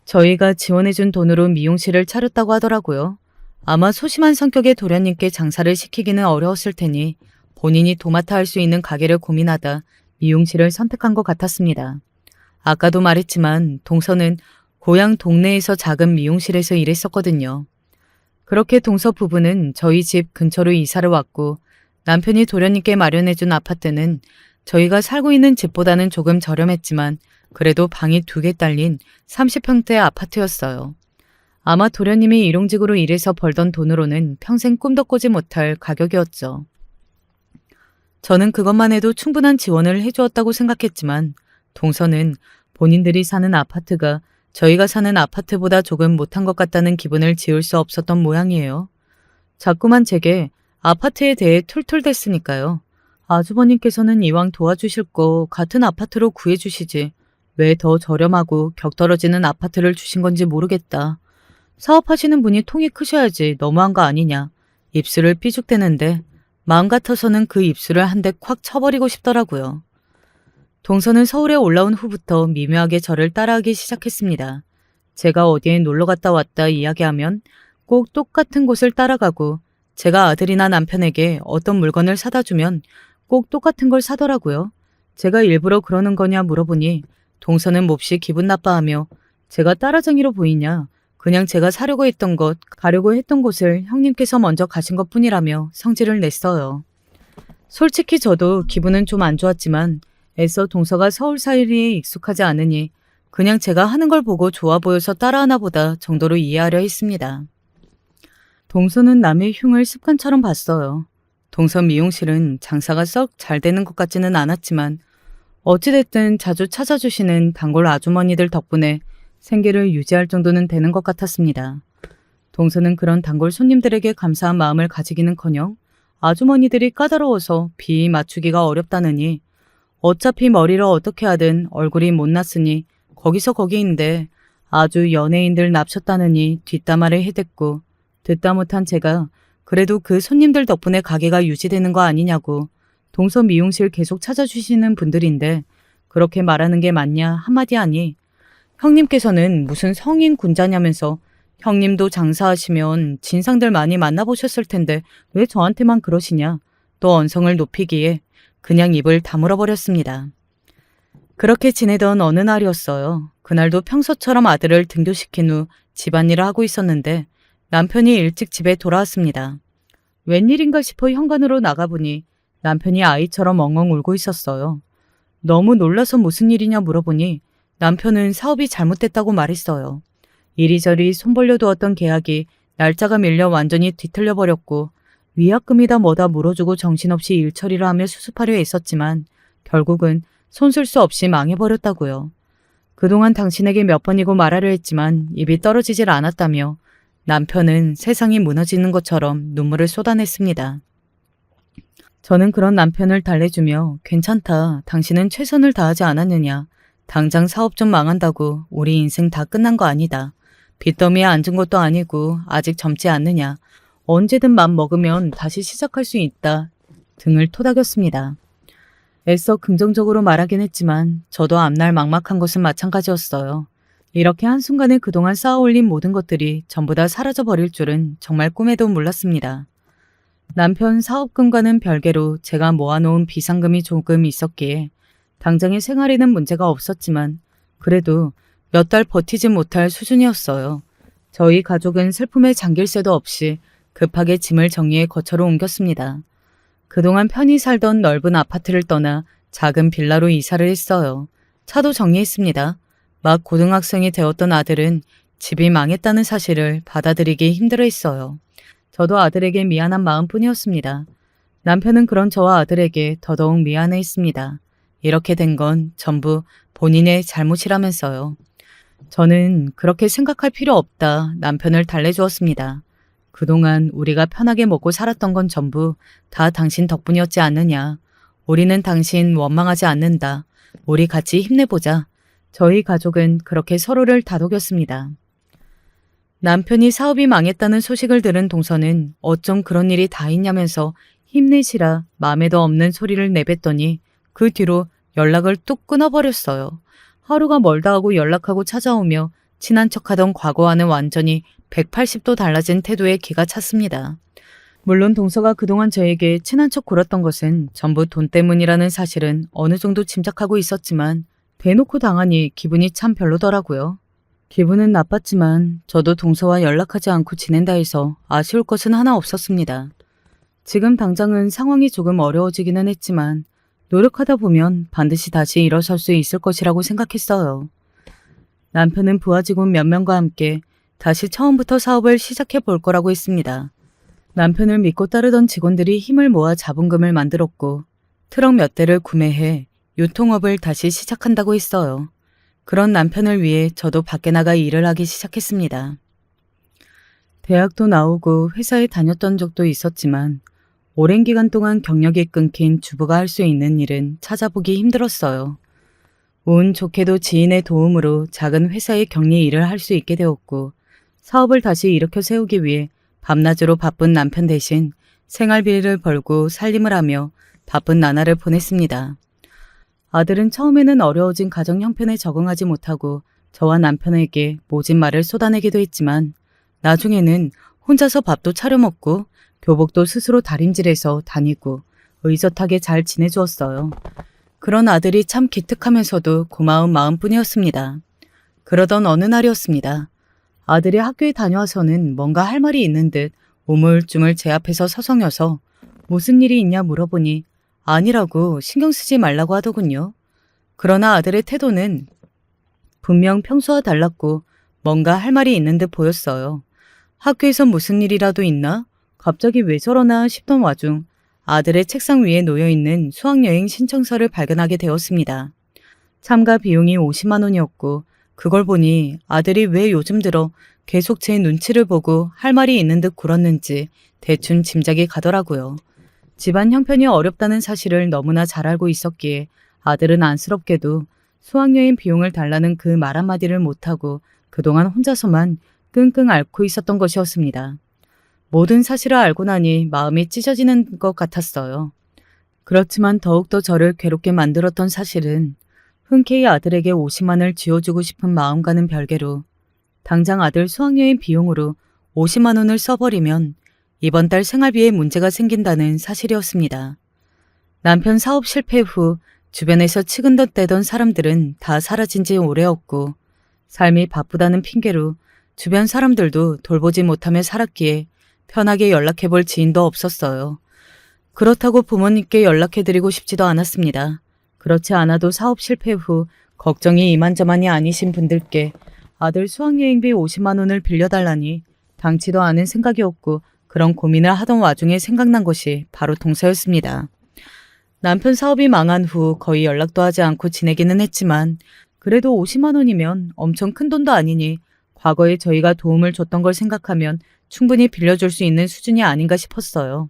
Speaker 1: 저희가 지원해준 돈으로 미용실을 차렸다고 하더라고요. 아마 소심한 성격의 도련님께 장사를 시키기는 어려웠을 테니 본인이 도맡아 할 수 있는 가게를 고민하다 미용실을 선택한 것 같았습니다. 아까도 말했지만 동서는 고향 동네에서 작은 미용실에서 일했었거든요. 그렇게 동서 부부는 저희 집 근처로 이사를 왔고 남편이 도련님께 마련해준 아파트는 저희가 살고 있는 집보다는 조금 저렴했지만 그래도 방이 2개 딸린 30평대 아파트였어요. 아마 도련님이 일용직으로 일해서 벌던 돈으로는 평생 꿈도 꾸지 못할 가격이었죠. 저는 그것만 해도 충분한 지원을 해주었다고 생각했지만 동서는 본인들이 사는 아파트가 저희가 사는 아파트보다 조금 못한 것 같다는 기분을 지울 수 없었던 모양이에요. 자꾸만 제게 아파트에 대해 툴툴댔으니까요. 아주버님께서는 이왕 도와주실 거 같은 아파트로 구해주시지 왜 더 저렴하고 격 떨어지는 아파트를 주신 건지 모르겠다. 사업하시는 분이 통이 크셔야지 너무한 거 아니냐. 입술을 삐죽대는데 마음 같아서는 그 입술을 한 대 콱 쳐버리고 싶더라고요. 동서는 서울에 올라온 후부터 미묘하게 저를 따라하기 시작했습니다. 제가 어디에 놀러 갔다 왔다 이야기하면 꼭 똑같은 곳을 따라가고 제가 아들이나 남편에게 어떤 물건을 사다 주면 꼭 똑같은 걸 사더라고요. 제가 일부러 그러는 거냐 물어보니 동서는 몹시 기분 나빠하며 제가 따라쟁이로 보이냐. 그냥 제가 사려고 했던 것, 가려고 했던 곳을 형님께서 먼저 가신 것뿐이라며 성질을 냈어요. 솔직히 저도 기분은 좀 안 좋았지만 애써 동서가 서울 사이에 익숙하지 않으니 그냥 제가 하는 걸 보고 좋아 보여서 따라하나 보다 정도로 이해하려 했습니다. 동서는 남의 흉을 습관처럼 봤어요. 동서 미용실은 장사가 썩 잘 되는 것 같지는 않았지만 어찌됐든 자주 찾아주시는 단골 아주머니들 덕분에 생계를 유지할 정도는 되는 것 같았습니다. 동서는 그런 단골 손님들에게 감사한 마음을 가지기는커녕 아주머니들이 까다로워서 비 맞추기가 어렵다느니 어차피 머리를 어떻게 하든 얼굴이 못났으니 거기서 거기인데 아주 연예인들 납셨다느니 뒷담화를 해댔고 듣다 못한 제가 그래도 그 손님들 덕분에 가게가 유지되는 거 아니냐고 동서 미용실 계속 찾아주시는 분들인데 그렇게 말하는 게 맞냐 한마디 하니 형님께서는 무슨 성인 군자냐면서 형님도 장사하시면 진상들 많이 만나보셨을 텐데 왜 저한테만 그러시냐 또 언성을 높이기에 그냥 입을 다물어 버렸습니다. 그렇게 지내던 어느 날이었어요. 그날도 평소처럼 아들을 등교시킨 후 집안일을 하고 있었는데 남편이 일찍 집에 돌아왔습니다. 웬일인가 싶어 현관으로 나가보니 남편이 아이처럼 엉엉 울고 있었어요. 너무 놀라서 무슨 일이냐 물어보니 남편은 사업이 잘못됐다고 말했어요. 이리저리 손 벌려두었던 계약이 날짜가 밀려 완전히 뒤틀려 버렸고 위약금이다 뭐다 물어주고 정신없이 일 처리를 하며 수습하려 했었지만 결국은 손쓸 수 없이 망해버렸다고요. 그동안 당신에게 몇 번이고 말하려 했지만 입이 떨어지질 않았다며 남편은 세상이 무너지는 것처럼 눈물을 쏟아냈습니다. 저는 그런 남편을 달래주며 괜찮다. 당신은 최선을 다하지 않았느냐. 당장 사업 좀 망한다고 우리 인생 다 끝난 거 아니다. 빚더미에 앉은 것도 아니고 아직 젊지 않느냐. 언제든 맘 먹으면 다시 시작할 수 있다. 등을 토닥였습니다. 애써 긍정적으로 말하긴 했지만 저도 앞날 막막한 것은 마찬가지였어요. 이렇게 한순간에 그동안 쌓아올린 모든 것들이 전부 다 사라져버릴 줄은 정말 꿈에도 몰랐습니다. 남편 사업금과는 별개로 제가 모아놓은 비상금이 조금 있었기에 당장의 생활에는 문제가 없었지만 그래도 몇 달 버티지 못할 수준이었어요. 저희 가족은 슬픔에 잠길 새도 없이 급하게 짐을 정리해 거처로 옮겼습니다. 그동안 편히 살던 넓은 아파트를 떠나 작은 빌라로 이사를 했어요. 차도 정리했습니다. 막 고등학생이 되었던 아들은 집이 망했다는 사실을 받아들이기 힘들어했어요. 저도 아들에게 미안한 마음뿐이었습니다. 남편은 그런 저와 아들에게 더더욱 미안해했습니다. 이렇게 된 건 전부 본인의 잘못이라면서요. 저는 그렇게 생각할 필요 없다 남편을 달래주었습니다. 그동안 우리가 편하게 먹고 살았던 건 전부 다 당신 덕분이었지 않느냐. 우리는 당신 원망하지 않는다. 우리 같이 힘내보자. 저희 가족은 그렇게 서로를 다독였습니다. 남편이 사업이 망했다는 소식을 들은 동서는 어쩜 그런 일이 다 있냐면서 힘내시라 마음에도 없는 소리를 내뱉더니 그 뒤로 연락을 뚝 끊어버렸어요. 하루가 멀다 하고 연락하고 찾아오며 친한 척하던 과거와는 완전히 180도 달라진 태도에 기가 찼습니다. 물론 동서가 그동안 저에게 친한 척 굴었던 것은 전부 돈 때문이라는 사실은 어느 정도 짐작하고 있었지만 대놓고 당하니 기분이 참 별로더라고요. 기분은 나빴지만 저도 동서와 연락하지 않고 지낸다 해서 아쉬울 것은 하나 없었습니다. 지금 당장은 상황이 조금 어려워지기는 했지만 노력하다 보면 반드시 다시 일어설 수 있을 것이라고 생각했어요. 남편은 부하 직원 몇 명과 함께 다시 처음부터 사업을 시작해 볼 거라고 했습니다. 남편을 믿고 따르던 직원들이 힘을 모아 자본금을 만들었고 트럭 몇 대를 구매해 유통업을 다시 시작한다고 했어요. 그런 남편을 위해 저도 밖에 나가 일을 하기 시작했습니다. 대학도 나오고 회사에 다녔던 적도 있었지만 오랜 기간 동안 경력이 끊긴 주부가 할 수 있는 일은 찾아보기 힘들었어요. 운 좋게도 지인의 도움으로 작은 회사의 격리 일을 할 수 있게 되었고 사업을 다시 일으켜 세우기 위해 밤낮으로 바쁜 남편 대신 생활비를 벌고 살림을 하며 바쁜 나날을 보냈습니다. 아들은 처음에는 어려워진 가정 형편에 적응하지 못하고 저와 남편에게 모진 말을 쏟아내기도 했지만 나중에는 혼자서 밥도 차려 먹고 교복도 스스로 다림질해서 다니고 의젓하게 잘 지내주었어요. 그런 아들이 참 기특하면서도 고마운 마음뿐이었습니다. 그러던 어느 날이었습니다. 아들이 학교에 다녀와서는 뭔가 할 말이 있는 듯 우물쭈물 제 앞에서 서성여서 무슨 일이 있냐 물어보니 아니라고 신경 쓰지 말라고 하더군요. 그러나 아들의 태도는 분명 평소와 달랐고 뭔가 할 말이 있는 듯 보였어요. 학교에서 무슨 일이라도 있나? 갑자기 왜 저러나 싶던 와중 아들의 책상 위에 놓여있는 수학여행 신청서를 발견하게 되었습니다. 참가 비용이 50만 원이었고 그걸 보니 아들이 왜 요즘 들어 계속 제 눈치를 보고 할 말이 있는 듯 굴었는지 대충 짐작이 가더라고요. 집안 형편이 어렵다는 사실을 너무나 잘 알고 있었기에 아들은 안쓰럽게도 수학여행 비용을 달라는 그 말 한마디를 못하고 그동안 혼자서만 끙끙 앓고 있었던 것이었습니다. 모든 사실을 알고 나니 마음이 찢어지는 것 같았어요. 그렇지만 더욱더 저를 괴롭게 만들었던 사실은 흔쾌히 아들에게 50만을 쥐어주고 싶은 마음과는 별개로 당장 아들 수학여행 비용으로 50만 원을 써버리면 이번 달 생활비에 문제가 생긴다는 사실이었습니다. 남편 사업 실패 후 주변에서 치근덕대던 사람들은 다 사라진 지 오래였고 삶이 바쁘다는 핑계로 주변 사람들도 돌보지 못하며 살았기에 편하게 연락해볼 지인도 없었어요. 그렇다고 부모님께 연락해드리고 싶지도 않았습니다. 그렇지 않아도 사업 실패 후 걱정이 이만저만이 아니신 분들께 아들 수학여행비 50만 원을 빌려달라니 당치도 않은 생각이었고 그런 고민을 하던 와중에 생각난 것이 바로 동서였습니다. 남편 사업이 망한 후 거의 연락도 하지 않고 지내기는 했지만 그래도 50만 원이면 엄청 큰 돈도 아니니 과거에 저희가 도움을 줬던 걸 생각하면 충분히 빌려줄 수 있는 수준이 아닌가 싶었어요.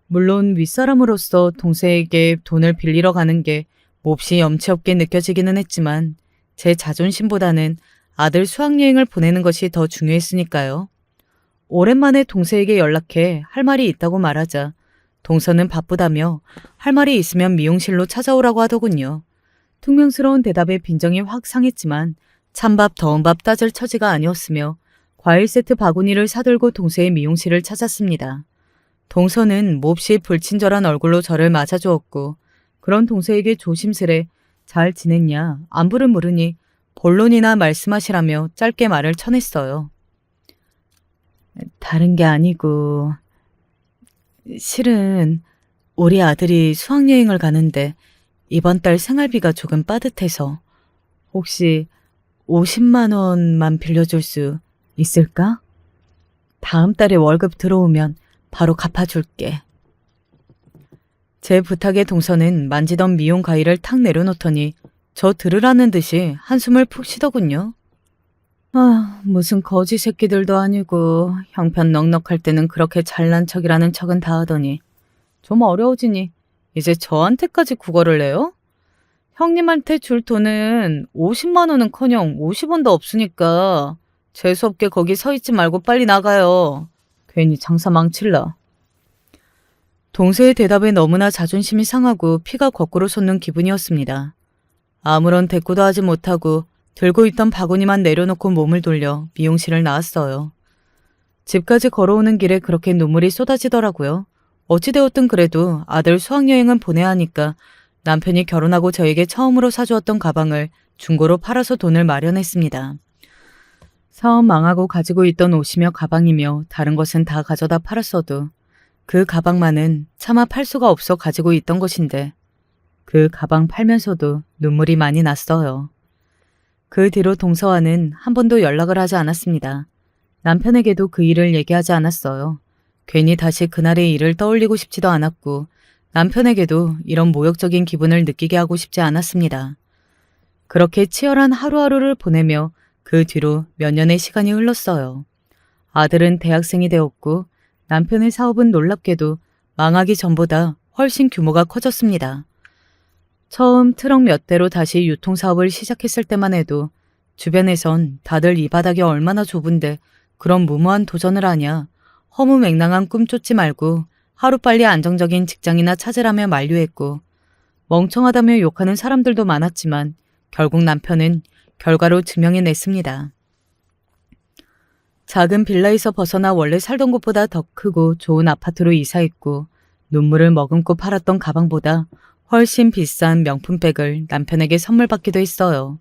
Speaker 1: 물론 윗사람으로서 동서에게 돈을 빌리러 가는 게 몹시 염치 없게 느껴지기는 했지만 제 자존심보다는 아들 수학여행을 보내는 것이 더 중요했으니까요. 오랜만에 동서에게 연락해 할 말이 있다고 말하자 동서는 바쁘다며 할 말이 있으면 미용실로 찾아오라고 하더군요. 퉁명스러운 대답에 빈정이 확 상했지만 찬밥 더운 밥 따질 처지가 아니었으며 과일 세트 바구니를 사들고 동서의 미용실을 찾았습니다. 동서는 몹시 불친절한 얼굴로 저를 맞아주었고 그런 동서에게 조심스레 잘 지냈냐 안부를 물으니 본론이나 말씀하시라며 짧게 말을 쳐냈어요. 다른 게 아니고 실은 우리 아들이 수학여행을 가는데 이번 달 생활비가 조금 빠듯해서 혹시 50만 원만 빌려줄 수 있을까? 다음 달에 월급 들어오면 바로 갚아줄게. 제 부탁에 동서는 만지던 미용 가위를 탁 내려놓더니 저 들으라는 듯이 한숨을 푹 쉬더군요. 무슨 거지 새끼들도 아니고 형편 넉넉할 때는 그렇게 잘난 척이라는 척은 다 하더니 좀 어려워지니 이제 저한테까지 구걸을 해요? 형님한테 줄 돈은 50만 원은커녕 50원도 없으니까 재수없게 거기 서 있지 말고 빨리 나가요. 괜히 장사 망칠라. 동서의 대답에 너무나 자존심이 상하고 피가 거꾸로 솟는 기분이었습니다. 아무런 대꾸도 하지 못하고 들고 있던 바구니만 내려놓고 몸을 돌려 미용실을 나왔어요. 집까지 걸어오는 길에 그렇게 눈물이 쏟아지더라고요. 어찌되었든 그래도 아들 수학여행은 보내야 하니까 남편이 결혼하고 저에게 처음으로 사주었던 가방을 중고로 팔아서 돈을 마련했습니다. 사업 망하고 가지고 있던 옷이며 가방이며 다른 것은 다 가져다 팔았어도 그 가방만은 차마 팔 수가 없어 가지고 있던 것인데 그 가방 팔면서도 눈물이 많이 났어요. 그 뒤로 동서와는 한 번도 연락을 하지 않았습니다. 남편에게도 그 일을 얘기하지 않았어요. 괜히 다시 그날의 일을 떠올리고 싶지도 않았고 남편에게도 이런 모욕적인 기분을 느끼게 하고 싶지 않았습니다. 그렇게 치열한 하루하루를 보내며 그 뒤로 몇 년의 시간이 흘렀어요. 아들은 대학생이 되었고 남편의 사업은 놀랍게도 망하기 전보다 훨씬 규모가 커졌습니다. 처음 트럭 몇 대로 다시 유통사업을 시작했을 때만 해도 주변에선 다들 이 바닥이 얼마나 좁은데 그런 무모한 도전을 하냐, 허무맹랑한 꿈 쫓지 말고 하루빨리 안정적인 직장이나 찾으라며 만류했고 멍청하다며 욕하는 사람들도 많았지만 결국 남편은 결과로 증명해냈습니다. 작은 빌라에서 벗어나 원래 살던 곳보다 더 크고 좋은 아파트로 이사했고 눈물을 머금고 팔았던 가방보다 훨씬 비싼 명품백을 남편에게 선물 받기도 했어요.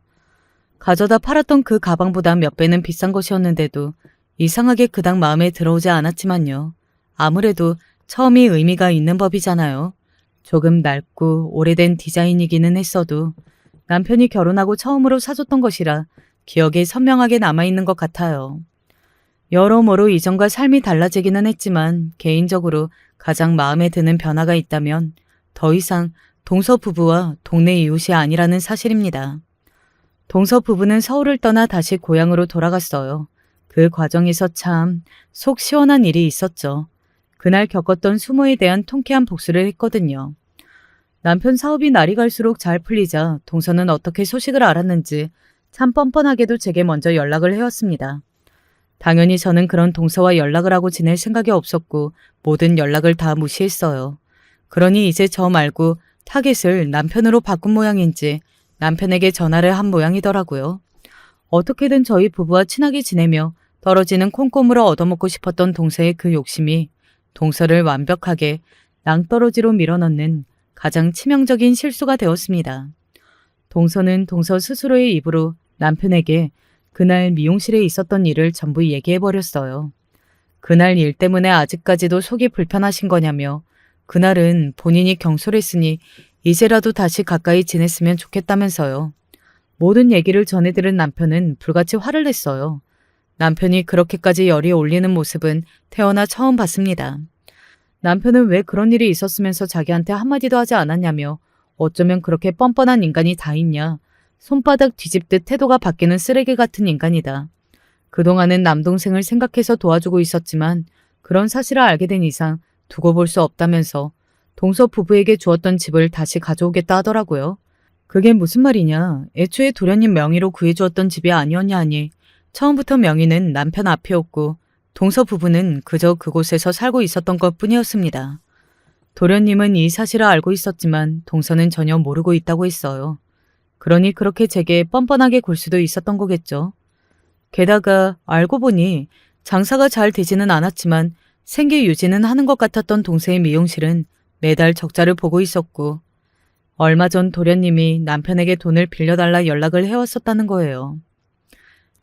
Speaker 1: 가져다 팔았던 그 가방보다 몇 배는 비싼 것이었는데도 이상하게 그닥 마음에 들어오지 않았지만요. 아무래도 처음이 의미가 있는 법이잖아요. 조금 낡고 오래된 디자인이기는 했어도 남편이 결혼하고 처음으로 사줬던 것이라 기억에 선명하게 남아있는 것 같아요. 여러모로 이전과 삶이 달라지기는 했지만 개인적으로 가장 마음에 드는 변화가 있다면 더 이상 동서 부부와 동네 이웃이 아니라는 사실입니다. 동서 부부는 서울을 떠나 다시 고향으로 돌아갔어요. 그 과정에서 참 속 시원한 일이 있었죠. 그날 겪었던 수모에 대한 통쾌한 복수를 했거든요. 남편 사업이 날이 갈수록 잘 풀리자 동서는 어떻게 소식을 알았는지 참 뻔뻔하게도 제게 먼저 연락을 해왔습니다. 당연히 저는 그런 동서와 연락을 하고 지낼 생각이 없었고 모든 연락을 다 무시했어요. 그러니 이제 저 말고 타겟을 남편으로 바꾼 모양인지 남편에게 전화를 한 모양이더라고요. 어떻게든 저희 부부와 친하게 지내며 떨어지는 콩고물을 얻어먹고 싶었던 동서의 그 욕심이 동서를 완벽하게 낭떠러지로 밀어넣는 가장 치명적인 실수가 되었습니다. 동서는 동서 스스로의 입으로 남편에게 그날 미용실에 있었던 일을 전부 얘기해버렸어요. 그날 일 때문에 아직까지도 속이 불편하신 거냐며 그날은 본인이 경솔했으니 이제라도 다시 가까이 지냈으면 좋겠다면서요. 모든 얘기를 전해들은 남편은 불같이 화를 냈어요. 남편이 그렇게까지 열이 올리는 모습은 태어나 처음 봤습니다. 남편은 왜 그런 일이 있었으면서 자기한테 한마디도 하지 않았냐며 어쩌면 그렇게 뻔뻔한 인간이 다 있냐. 손바닥 뒤집듯 태도가 바뀌는 쓰레기 같은 인간이다. 그동안은 남동생을 생각해서 도와주고 있었지만 그런 사실을 알게 된 이상 두고 볼 수 없다면서 동서 부부에게 주었던 집을 다시 가져오겠다 하더라고요. 그게 무슨 말이냐. 애초에 도련님 명의로 구해주었던 집이 아니었냐 하니 처음부터 명의는 남편 앞이었고 동서 부부는 그저 그곳에서 살고 있었던 것뿐이었습니다. 도련님은 이 사실을 알고 있었지만 동서는 전혀 모르고 있다고 했어요. 그러니 그렇게 제게 뻔뻔하게 굴 수도 있었던 거겠죠. 게다가 알고 보니 장사가 잘 되지는 않았지만 생계 유지는 하는 것 같았던 동서의 미용실은 매달 적자를 보고 있었고 얼마 전 도련님이 남편에게 돈을 빌려달라 연락을 해왔었다는 거예요.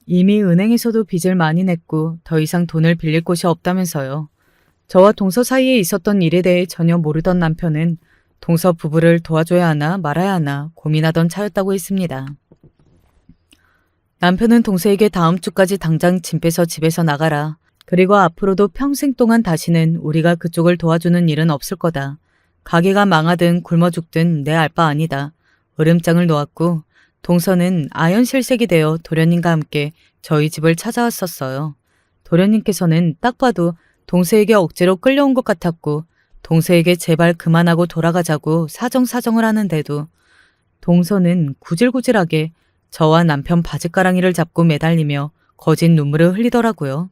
Speaker 1: 이미 은행에서도 빚을 많이 냈고 더 이상 돈을 빌릴 곳이 없다면서요. 저와 동서 사이에 있었던 일에 대해 전혀 모르던 남편은 동서 부부를 도와줘야 하나 말아야 하나 고민하던 차였다고 했습니다. 남편은 동서에게 다음 주까지 당장 짐 빼서 집에서 나가라. 그리고 앞으로도 평생 동안 다시는 우리가 그쪽을 도와주는 일은 없을 거다. 가게가 망하든 굶어 죽든 내 알 바 아니다. 으름장을 놓았고 동서는 아연실색이 되어 도련님과 함께 저희 집을 찾아왔었어요. 도련님께서는 딱 봐도 동서에게 억지로 끌려온 것 같았고 동서에게 제발 그만하고 돌아가자고 사정사정을 하는데도 동서는 구질구질하게 저와 남편 바짓가랑이를 잡고 매달리며 거짓 눈물을 흘리더라고요.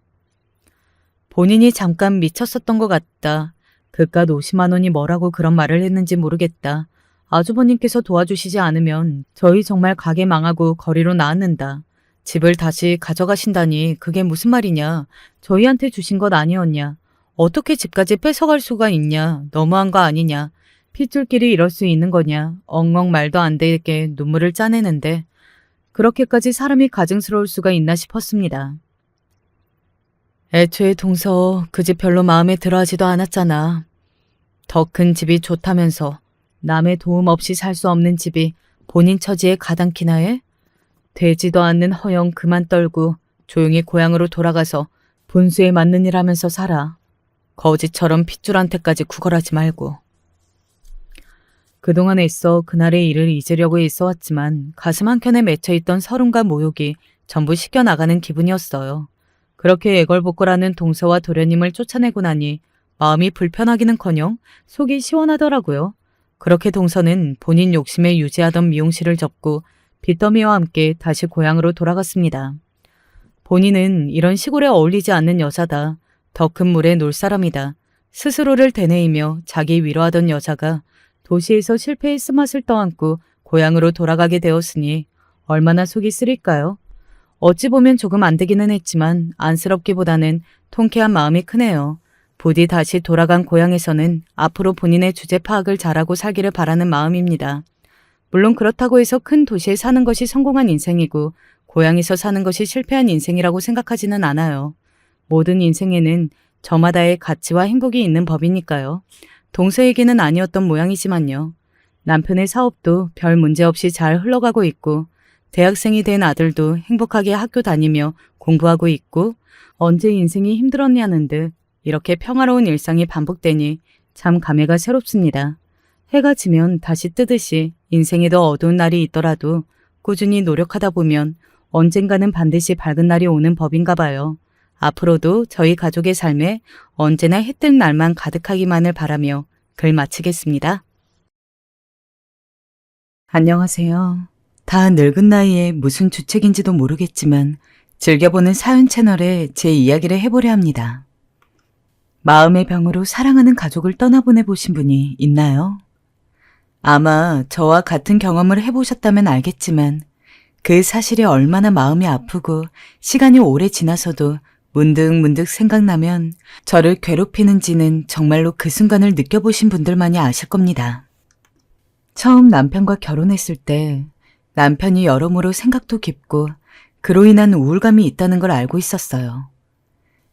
Speaker 1: 본인이 잠깐 미쳤었던 것 같다. 그깟 50만 원이 뭐라고 그런 말을 했는지 모르겠다. 아주버님께서 도와주시지 않으면 저희 정말 가게 망하고 거리로 나앉는다. 집을 다시 가져가신다니 그게 무슨 말이냐. 저희한테 주신 것 아니었냐. 어떻게 집까지 뺏어갈 수가 있냐. 너무한 거 아니냐. 핏줄끼리 이럴 수 있는 거냐. 엉엉 말도 안 되게 눈물을 짜내는데 그렇게까지 사람이 가증스러울 수가 있나 싶었습니다. 애초에 동서 그 집 별로 마음에 들어하지도 않았잖아. 더 큰 집이 좋다면서 남의 도움 없이 살 수 없는 집이 본인 처지에 가당키나 해? 되지도 않는 허영 그만 떨고 조용히 고향으로 돌아가서 분수에 맞는 일 하면서 살아. 거지처럼 핏줄한테까지 구걸하지 말고. 그동안 애써 그날의 일을 잊으려고 애써왔지만 가슴 한켠에 맺혀있던 서름과 모욕이 전부 씻겨나가는 기분이었어요. 그렇게 애걸복걸하는 동서와 도련님을 쫓아내고 나니 마음이 불편하기는커녕 속이 시원하더라고요. 그렇게 동서는 본인 욕심에 유지하던 미용실을 접고 빚더미와 함께 다시 고향으로 돌아갔습니다. 본인은 이런 시골에 어울리지 않는 여자다. 더 큰 물에 놀 사람이다. 스스로를 되뇌이며 자기 위로하던 여자가 도시에서 실패의 쓴맛을 떠안고 고향으로 돌아가게 되었으니 얼마나 속이 쓰릴까요? 어찌 보면 조금 안 되기는 했지만 안쓰럽기보다는 통쾌한 마음이 크네요. 부디 다시 돌아간 고향에서는 앞으로 본인의 주제 파악을 잘하고 살기를 바라는 마음입니다. 물론 그렇다고 해서 큰 도시에 사는 것이 성공한 인생이고 고향에서 사는 것이 실패한 인생이라고 생각하지는 않아요. 모든 인생에는 저마다의 가치와 행복이 있는 법이니까요. 동서에게는 아니었던 모양이지만요. 남편의 사업도 별 문제 없이 잘 흘러가고 있고 대학생이 된 아들도 행복하게 학교 다니며 공부하고 있고 언제 인생이 힘들었냐는 듯 이렇게 평화로운 일상이 반복되니 참 감회가 새롭습니다. 해가 지면 다시 뜨듯이 인생에도 어두운 날이 있더라도 꾸준히 노력하다 보면 언젠가는 반드시 밝은 날이 오는 법인가 봐요. 앞으로도 저희 가족의 삶에 언제나 해 뜰 날만 가득하기만을 바라며 글 마치겠습니다. 안녕하세요. 다 늙은 나이에 무슨 주책인지도 모르겠지만 즐겨보는 사연 채널에 제 이야기를 해보려 합니다. 마음의 병으로 사랑하는 가족을 떠나보내 보신 분이 있나요? 아마 저와 같은 경험을 해보셨다면 알겠지만 그 사실이 얼마나 마음이 아프고 시간이 오래 지나서도 문득문득 생각나면 저를 괴롭히는지는 정말로 그 순간을 느껴보신 분들만이 아실 겁니다. 처음 남편과 결혼했을 때 남편이 여러모로 생각도 깊고 그로 인한 우울감이 있다는 걸 알고 있었어요.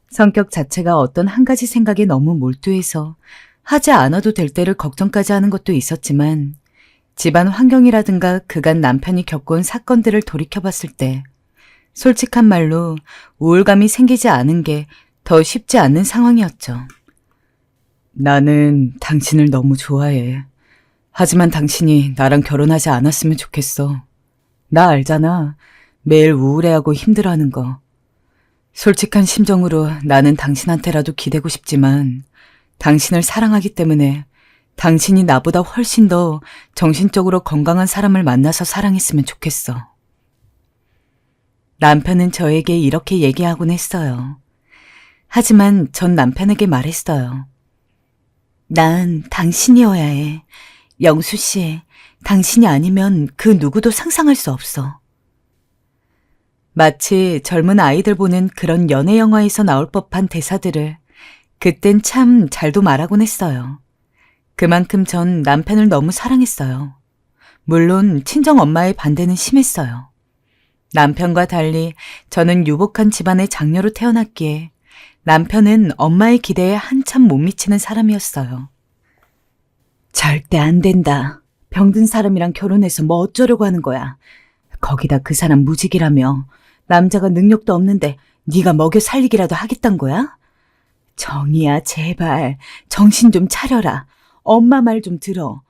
Speaker 1: 성격 자체가 어떤 한 가지 생각에 너무 몰두해서 하지 않아도 될 때를 걱정까지 하는 것도 있었지만 집안 환경이라든가 그간 남편이 겪어온 사건들을 돌이켜봤을 때 솔직한 말로 우울감이 생기지 않은 게 더 쉽지 않은 상황이었죠. 나는 당신을 너무 좋아해. 하지만 당신이 나랑 결혼하지 않았으면 좋겠어. 나 알잖아. 매일 우울해하고 힘들어하는 거. 솔직한 심정으로 나는 당신한테라도 기대고 싶지만 당신을 사랑하기 때문에 당신이 나보다 훨씬 더 정신적으로 건강한 사람을 만나서 사랑했으면 좋겠어. 남편은 저에게 이렇게 얘기하곤 했어요. 하지만 전 남편에게 말했어요. 난 당신이어야 해. 영수 씨, 당신이 아니면 그 누구도 상상할 수 없어. 마치 젊은 아이들 보는 그런 연애 영화에서 나올 법한 대사들을 그땐 참 잘도 말하곤 했어요. 그만큼 전 남편을 너무 사랑했어요. 물론 친정 엄마의 반대는 심했어요. 남편과 달리 저는 유복한 집안의 장녀로 태어났기에 남편은 엄마의 기대에 한참 못 미치는 사람이었어요. 절대 안 된다. 병든 사람이랑 결혼해서 뭐 어쩌려고 하는 거야. 거기다 그 사람 무직이라며 남자가 능력도 없는데 네가 먹여 살리기라도 하겠단 거야? 정이야, 제발 정신 좀 차려라. 엄마 말 좀 들어.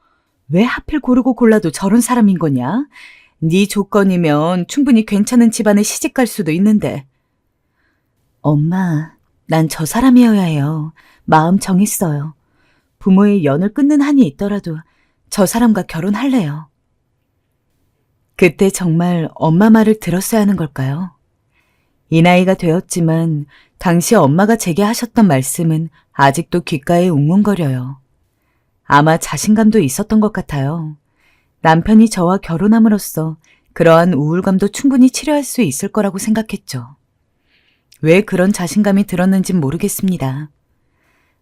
Speaker 1: 왜 하필 고르고 골라도 저런 사람인 거냐? 네 조건이면 충분히 괜찮은 집안에 시집갈 수도 있는데. 엄마, 난 저 사람이어야 해요. 마음 정했어요. 부모의 연을 끊는 한이 있더라도 저 사람과 결혼할래요. 그때 정말 엄마 말을 들었어야 하는 걸까요? 이 나이가 되었지만 당시 엄마가 제게 하셨던 말씀은 아직도 귓가에 웅웅거려요. 아마 자신감도 있었던 것 같아요. 남편이 저와 결혼함으로써 그러한 우울감도 충분히 치료할 수 있을 거라고 생각했죠. 왜 그런 자신감이 들었는진 모르겠습니다.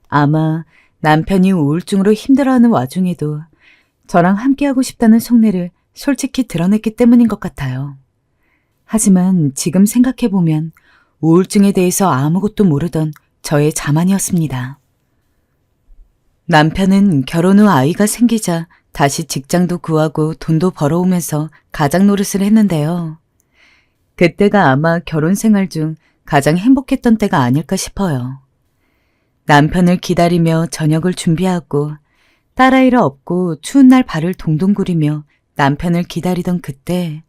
Speaker 1: 아마 남편이 우울증으로 힘들어하는 와중에도 저랑 함께하고 싶다는 속내를 솔직히 드러냈기 때문인 것 같아요. 하지만 지금 생각해보면 우울증에 대해서 아무것도 모르던 저의 자만이었습니다. 남편은 결혼 후 아이가 생기자 다시 직장도 구하고 돈도 벌어오면서 가장 노릇을 했는데요. 그때가 아마 결혼 생활 중 가장 행복했던 때가 아닐까 싶어요. 남편을 기다리며 저녁을 준비하고 딸아이를 업고 추운 날 발을 동동 구리며 남편을 기다리던 그때,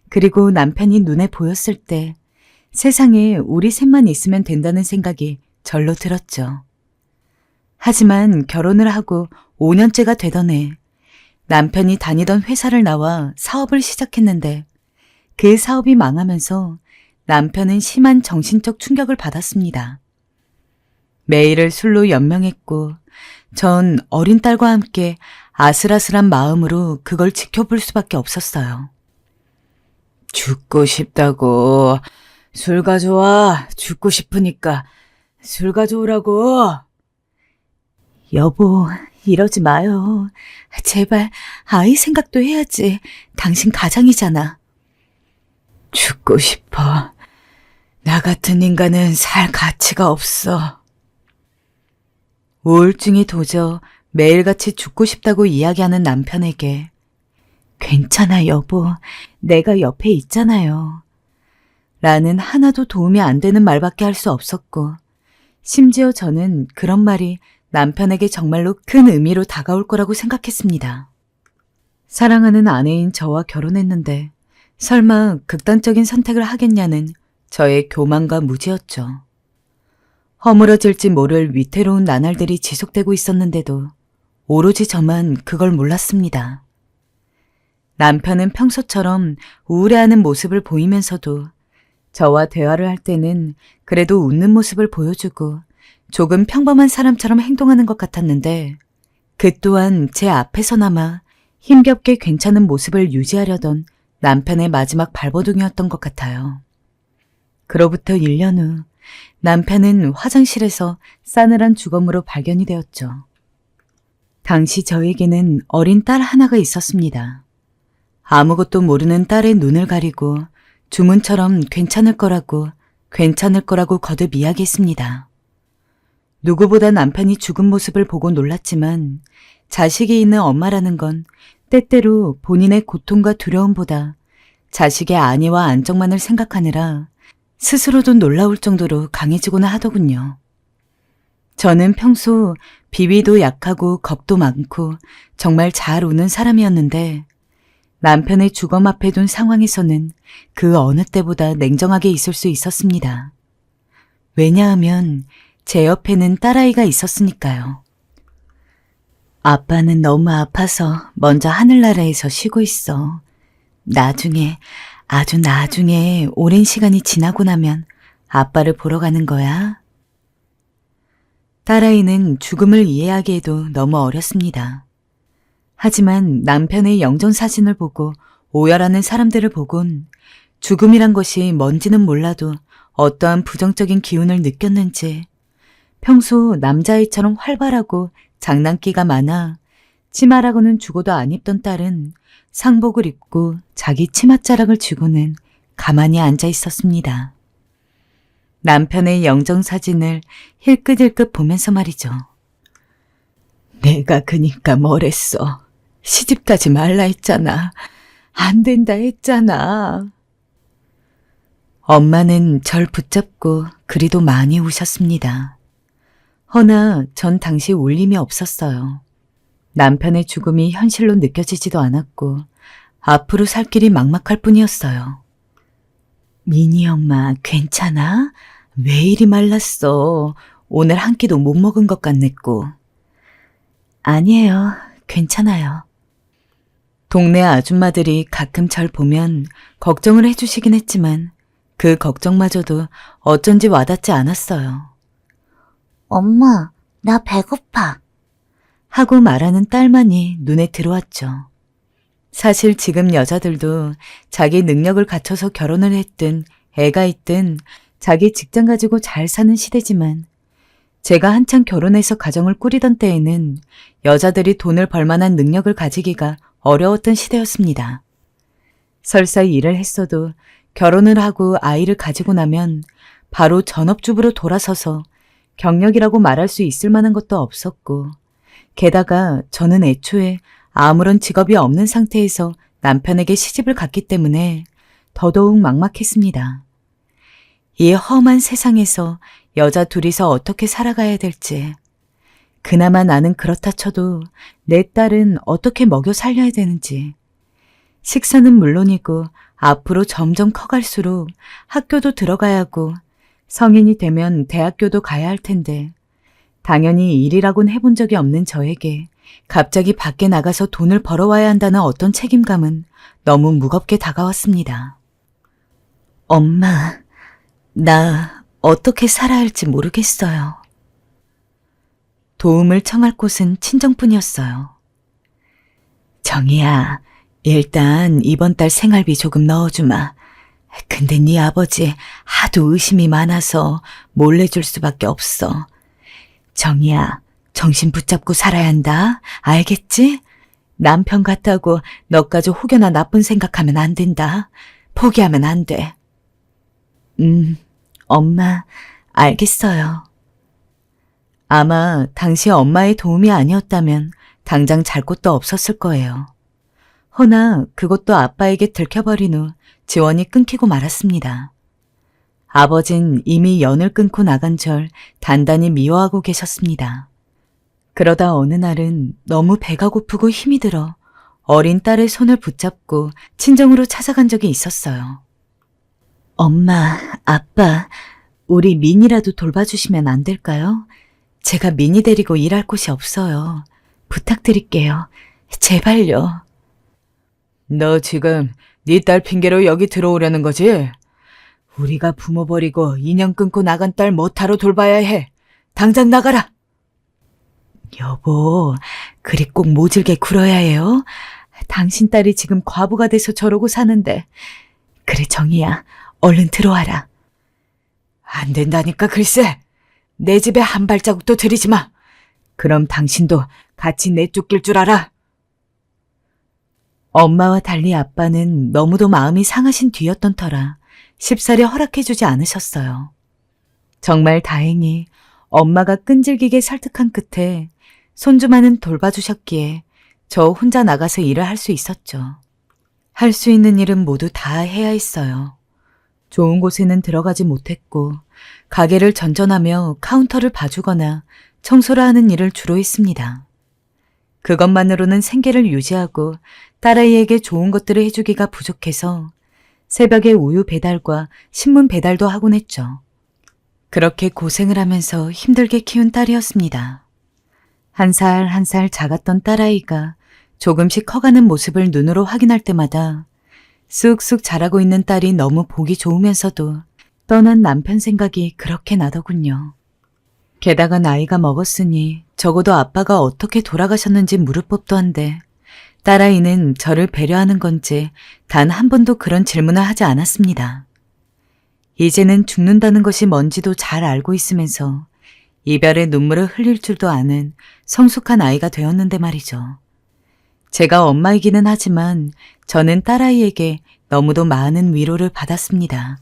Speaker 1: 그리고 남편이 눈에 보였을 때 세상에 우리 셋만 있으면 된다는 생각이 절로 들었죠. 하지만 결혼을 하고 5년째가 되던 해 남편이 다니던 회사를 나와 사업을 시작했는데 그 사업이 망하면서 남편은 심한 정신적 충격을 받았습니다. 매일을 술로 연명했고 전 어린 딸과 함께 아슬아슬한 마음으로 그걸 지켜볼 수밖에 없었어요. 죽고 싶다고. 술 가져와. 죽고 싶으니까 술 가져오라고. 여보, 이러지 마요. 제발 아이 생각도 해야지. 당신 가장이잖아. 죽고 싶어. 나 같은 인간은 살 가치가 없어. 우울증이 도져 매일같이 죽고 싶다고 이야기하는 남편에게 괜찮아 여보, 내가 옆에 있잖아요. 라는 하나도 도움이 안 되는 말밖에 할 수 없었고 심지어 저는 그런 말이 남편에게 정말로 큰 의미로 다가올 거라고 생각했습니다. 사랑하는 아내인 저와 결혼했는데 설마 극단적인 선택을 하겠냐는 저의 교만과 무지였죠. 허물어질지 모를 위태로운 나날들이 지속되고 있었는데도 오로지 저만 그걸 몰랐습니다. 남편은 평소처럼 우울해하는 모습을 보이면서도 저와 대화를 할 때는 그래도 웃는 모습을 보여주고 조금 평범한 사람처럼 행동하는 것 같았는데 그 또한 제 앞에서나마 힘겹게 괜찮은 모습을 유지하려던 남편의 마지막 발버둥이었던 것 같아요. 그로부터 1년 후 남편은 화장실에서 싸늘한 주검으로 발견이 되었죠. 당시 저에게는 어린 딸 하나가 있었습니다. 아무것도 모르는 딸의 눈을 가리고 주문처럼 괜찮을 거라고 거듭 이야기했습니다. 누구보다 남편이 죽은 모습을 보고 놀랐지만 자식이 있는 엄마라는 건 때때로 본인의 고통과 두려움보다 자식의 안위와 안정만을 생각하느라 스스로도 놀라울 정도로 강해지고는 하더군요. 저는 평소 비위도 약하고 겁도 많고 정말 잘 우는 사람이었는데 남편의 주검 앞에 둔 상황에서는 그 어느 때보다 냉정하게 있을 수 있었습니다. 왜냐하면 제 옆에는 딸아이가 있었으니까요. 아빠는 너무 아파서 먼저 하늘나라에서 쉬고 있어. 나중에, 아주 나중에 오랜 시간이 지나고 나면 아빠를 보러 가는 거야. 딸아이는 죽음을 이해하기에도 너무 어렸습니다. 하지만 남편의 영정사진을 보고 오열하는 사람들을 보곤 죽음이란 것이 뭔지는 몰라도 어떠한 부정적인 기운을 느꼈는지 평소 남자아이처럼 활발하고 장난기가 많아 치마라고는 죽어도 안 입던 딸은 상복을 입고 자기 치맛자락을 쥐고는 가만히 앉아 있었습니다. 남편의 영정사진을 힐끗힐끗 보면서 말이죠. 내가 그니까 뭐랬어. 시집가지 말라 했잖아. 안 된다 했잖아. 엄마는 절 붙잡고 그리도 많이 우셨습니다. 허나 전 당시 울림이 없었어요. 남편의 죽음이 현실로 느껴지지도 않았고 앞으로 살 길이 막막할 뿐이었어요. 미니 엄마 괜찮아? 왜 이리 말랐어? 오늘 한 끼도 못 먹은 것 같냈고. 아니에요. 괜찮아요. 동네 아줌마들이 가끔 절 보면 걱정을 해주시긴 했지만 그 걱정마저도 어쩐지 와닿지 않았어요.
Speaker 2: 엄마, 나 배고파.
Speaker 1: 하고 말하는 딸만이 눈에 들어왔죠. 사실 지금 여자들도 자기 능력을 갖춰서 결혼을 했든 애가 있든 자기 직장 가지고 잘 사는 시대지만 제가 한창 결혼해서 가정을 꾸리던 때에는 여자들이 돈을 벌 만한 능력을 가지기가 어려웠던 시대였습니다. 설사 일을 했어도 결혼을 하고 아이를 가지고 나면 바로 전업주부로 돌아서서 경력이라고 말할 수 있을 만한 것도 없었고 게다가 저는 애초에 아무런 직업이 없는 상태에서 남편에게 시집을 갔기 때문에 더더욱 막막했습니다. 이 험한 세상에서 여자 둘이서 어떻게 살아가야 될지, 그나마 나는 그렇다 쳐도 내 딸은 어떻게 먹여 살려야 되는지, 식사는 물론이고 앞으로 점점 커갈수록 학교도 들어가야 하고 성인이 되면 대학교도 가야 할 텐데 당연히 일이라곤 해본 적이 없는 저에게 갑자기 밖에 나가서 돈을 벌어와야 한다는 어떤 책임감은 너무 무겁게 다가왔습니다. 엄마, 나 어떻게 살아야 할지 모르겠어요. 도움을 청할 곳은 친정뿐이었어요. 정희야, 일단 이번 달 생활비 조금 넣어주마. 근데 네 아버지 하도 의심이 많아서 몰래 줄 수밖에 없어. 정희야, 정신 붙잡고 살아야 한다. 알겠지? 남편 같다고 너까지 혹여나 나쁜 생각하면 안 된다. 포기하면 안 돼. 엄마, 알겠어요. 아마 당시 엄마의 도움이 아니었다면 당장 잘 곳도 없었을 거예요. 허나 그것도 아빠에게 들켜버린 후 지원이 끊기고 말았습니다. 아버진 이미 연을 끊고 나간 절 단단히 미워하고 계셨습니다. 그러다 어느 날은 너무 배가 고프고 힘이 들어 어린 딸의 손을 붙잡고 친정으로 찾아간 적이 있었어요. 엄마, 아빠, 우리 민이라도 돌봐주시면 안 될까요? 제가 민이 데리고 일할 곳이 없어요. 부탁드릴게요. 제발요. 너 지금 네 딸 핑계로 여기 들어오려는 거지? 우리가 부모 버리고 인연 끊고 나간 딸 뭐하러 돌봐야 해. 당장 나가라. 여보, 그리 꼭 모질게 굴어야 해요? 당신 딸이 지금 과부가 돼서 저러고 사는데. 그래, 정희야, 얼른 들어와라. 안 된다니까 글쎄. 내 집에 한 발자국도 들이지 마. 그럼 당신도 같이 내쫓길 줄 알아. 엄마와 달리 아빠는 너무도 마음이 상하신 뒤였던 터라 쉽사리 허락해주지 않으셨어요. 정말 다행히 엄마가 끈질기게 설득한 끝에 손주만은 돌봐주셨기에 저 혼자 나가서 일을 할 수 있었죠. 할 수 있는 일은 모두 다 해야 했어요. 좋은 곳에는 들어가지 못했고 가게를 전전하며 카운터를 봐주거나 청소를 하는 일을 주로 했습니다. 그것만으로는 생계를 유지하고 딸아이에게 좋은 것들을 해주기가 부족해서 새벽에 우유 배달과 신문 배달도 하곤 했죠. 그렇게 고생을 하면서 힘들게 키운 딸이었습니다. 한 살 한 살 작았던 딸아이가 조금씩 커가는 모습을 눈으로 확인할 때마다 쑥쑥 자라고 있는 딸이 너무 보기 좋으면서도 떠난 남편 생각이 그렇게 나더군요. 게다가 나이가 먹었으니 적어도 아빠가 어떻게 돌아가셨는지 물을 법도 한데 딸아이는 저를 배려하는 건지 단 한 번도 그런 질문을 하지 않았습니다. 이제는 죽는다는 것이 뭔지도 잘 알고 있으면서 이별의 눈물을 흘릴 줄도 아는 성숙한 아이가 되었는데 말이죠. 제가 엄마이기는 하지만 저는 딸아이에게 너무도 많은 위로를 받았습니다.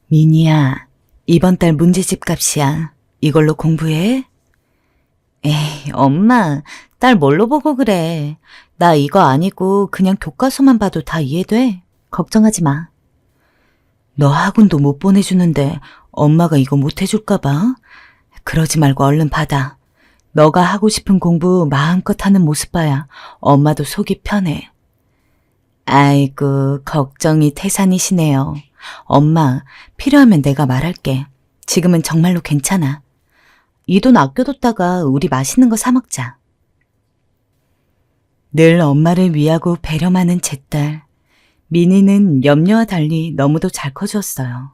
Speaker 1: 미니야, 이번 달 문제집 값이야. 이걸로 공부해? 에이, 엄마, 딸 뭘로 보고 그래. 나 이거 아니고 그냥 교과서만 봐도 다 이해돼. 걱정하지 마. 너 학원도 못 보내주는데 엄마가 이거 못 해줄까봐? 그러지 말고 얼른 받아. 너가 하고 싶은 공부 마음껏 하는 모습 봐야 엄마도 속이 편해. 아이고, 걱정이 태산이시네요. 엄마, 필요하면 내가 말할게. 지금은 정말로 괜찮아. 이 돈 아껴뒀다가 우리 맛있는 거 사 먹자. 늘 엄마를 위하고 배려하는 제 딸. 미니는 염려와 달리 너무도 잘 커주었어요.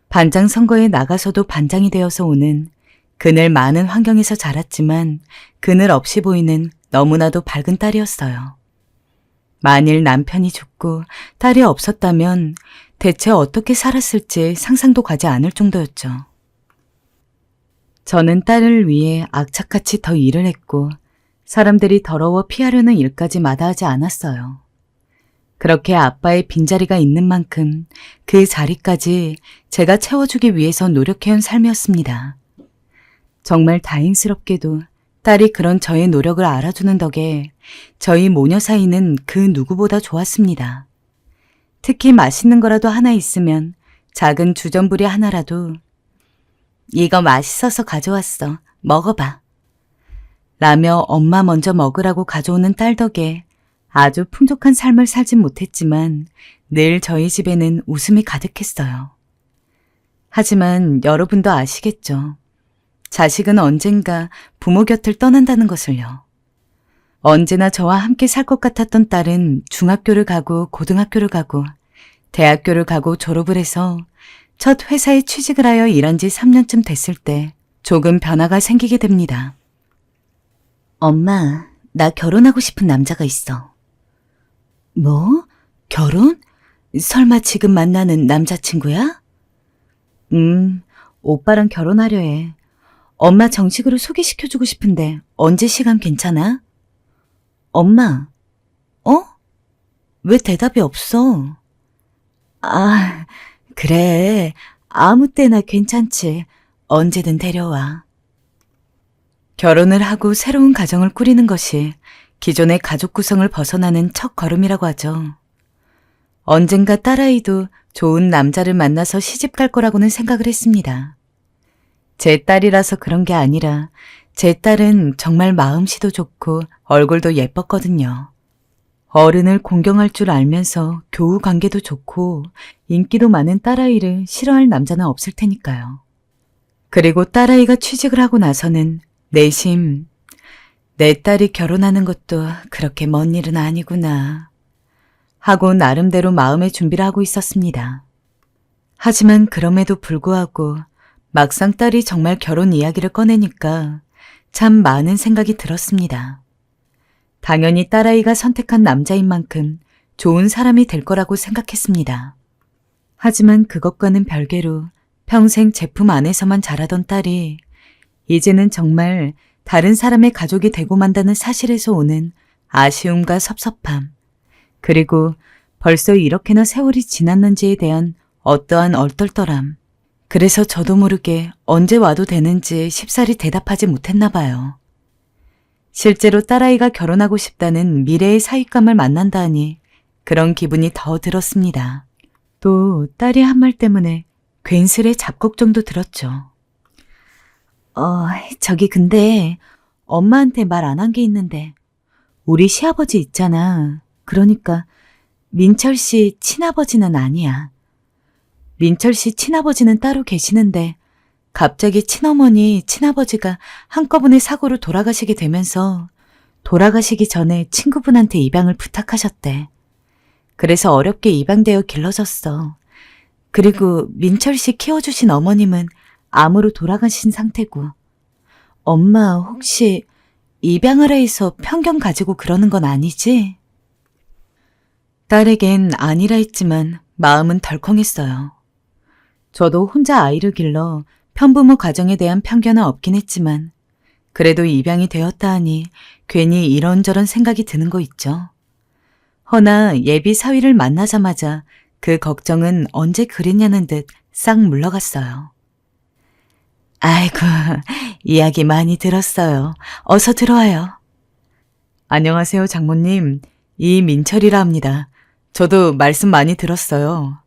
Speaker 1: 반장 선거에 나가서도 반장이 되어서 오는 그늘 많은 환경에서 자랐지만 그늘 없이 보이는 너무나도 밝은 딸이었어요. 만일 남편이 죽고 딸이 없었다면 대체 어떻게 살았을지 상상도 가지 않을 정도였죠. 저는 딸을 위해 악착같이 더 일을 했고 사람들이 더러워 피하려는 일까지 마다하지 않았어요. 그렇게 아빠의 빈자리가 있는 만큼 그 자리까지 제가 채워주기 위해서 노력해온 삶이었습니다. 정말 다행스럽게도 딸이 그런 저의 노력을 알아주는 덕에 저희 모녀 사이는 그 누구보다 좋았습니다. 특히 맛있는 거라도 하나 있으면 작은 주전부리 하나라도 이거 맛있어서 가져왔어. 먹어봐. 라며 엄마 먼저 먹으라고 가져오는 딸 덕에 아주 풍족한 삶을 살진 못했지만 늘 저희 집에는 웃음이 가득했어요. 하지만 여러분도 아시겠죠. 자식은 언젠가 부모 곁을 떠난다는 것을요. 언제나 저와 함께 살 것 같았던 딸은 중학교를 가고 고등학교를 가고 대학교를 가고 졸업을 해서 첫 회사에 취직을 하여 일한 지 3년쯤 됐을 때 조금 변화가 생기게 됩니다. 엄마, 나 결혼하고 싶은 남자가 있어. 뭐? 결혼? 설마 지금 만나는 남자친구야? 오빠랑 결혼하려 해. 엄마 정식으로 소개시켜주고 싶은데 언제 시간 괜찮아? 엄마, 왜 대답이 없어? 아, 그래. 아무 때나 괜찮지. 언제든 데려와. 결혼을 하고 새로운 가정을 꾸리는 것이 기존의 가족 구성을 벗어나는 첫 걸음이라고 하죠. 언젠가 딸아이도 좋은 남자를 만나서 시집 갈 거라고는 생각을 했습니다. 제 딸이라서 그런 게 아니라 제 딸은 정말 마음씨도 좋고 얼굴도 예뻤거든요. 어른을 공경할 줄 알면서 교우 관계도 좋고 인기도 많은 딸아이를 싫어할 남자는 없을 테니까요. 그리고 딸아이가 취직을 하고 나서는 내심 내 딸이 결혼하는 것도 그렇게 먼 일은 아니구나 하고 나름대로 마음의 준비를 하고 있었습니다. 하지만 그럼에도 불구하고 막상 딸이 정말 결혼 이야기를 꺼내니까 참 많은 생각이 들었습니다. 당연히 딸아이가 선택한 남자인 만큼 좋은 사람이 될 거라고 생각했습니다. 하지만 그것과는 별개로 평생 제품 안에서만 자라던 딸이 이제는 정말 다른 사람의 가족이 되고 만다는 사실에서 오는 아쉬움과 섭섭함, 그리고 벌써 이렇게나 세월이 지났는지에 대한 어떠한 얼떨떨함, 그래서 저도 모르게 언제 와도 되는지 쉽사리 대답하지 못했나 봐요. 실제로 딸아이가 결혼하고 싶다는 미래의 사윗감을 만난다 하니 그런 기분이 더 들었습니다. 또 딸이 한 말 때문에 괜스레 잡곡정도 들었죠. 저기 근데 엄마한테 말 안 한 게 있는데 우리 시아버지 있잖아. 그러니까 민철 씨 친아버지는 아니야. 민철 씨 친아버지는 따로 계시는데 갑자기 친어머니, 친아버지가 한꺼번에 사고로 돌아가시게 되면서 돌아가시기 전에 친구분한테 입양을 부탁하셨대. 그래서 어렵게 입양되어 길러졌어. 그리고 민철 씨 키워주신 어머님은
Speaker 2: 암으로 돌아가신 상태고. 엄마 혹시 입양하라 해서 편견 가지고 그러는 건 아니지?
Speaker 1: 딸에겐 아니라 했지만 마음은 덜컹했어요. 저도 혼자 아이를 길러 편부모 가정에 대한 편견은 없긴 했지만 그래도 입양이 되었다 하니 괜히 이런저런 생각이 드는 거 있죠. 허나 예비 사위를 만나자마자 그 걱정은 언제 그랬냐는 듯 싹 물러갔어요. 아이고, 이야기 많이 들었어요. 어서 들어와요. 안녕하세요, 장모님. 이민철이라 합니다. 저도 말씀 많이 들었어요.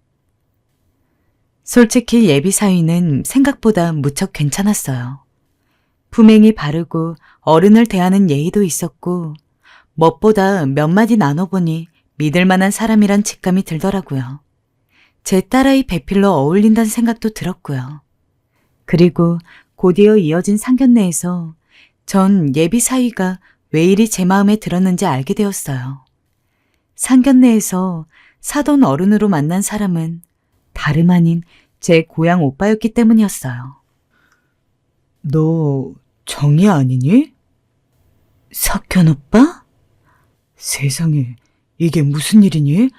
Speaker 1: 솔직히 예비 사위는 생각보다 무척 괜찮았어요. 품행이 바르고 어른을 대하는 예의도 있었고 무엇보다 몇 마디 나눠보니 믿을 만한 사람이란 직감이 들더라고요. 제 딸아이 배필로 어울린다는 생각도 들었고요. 그리고 곧이어 이어진 상견례에서 전 예비 사위가 왜 이리 제 마음에 들었는지 알게 되었어요. 상견례에서 사돈 어른으로 만난 사람은 다름 아닌 제 고향 오빠였기 때문이었어요. 너 정이 아니니? 석현 오빠? 세상에, 이게 무슨 일이니?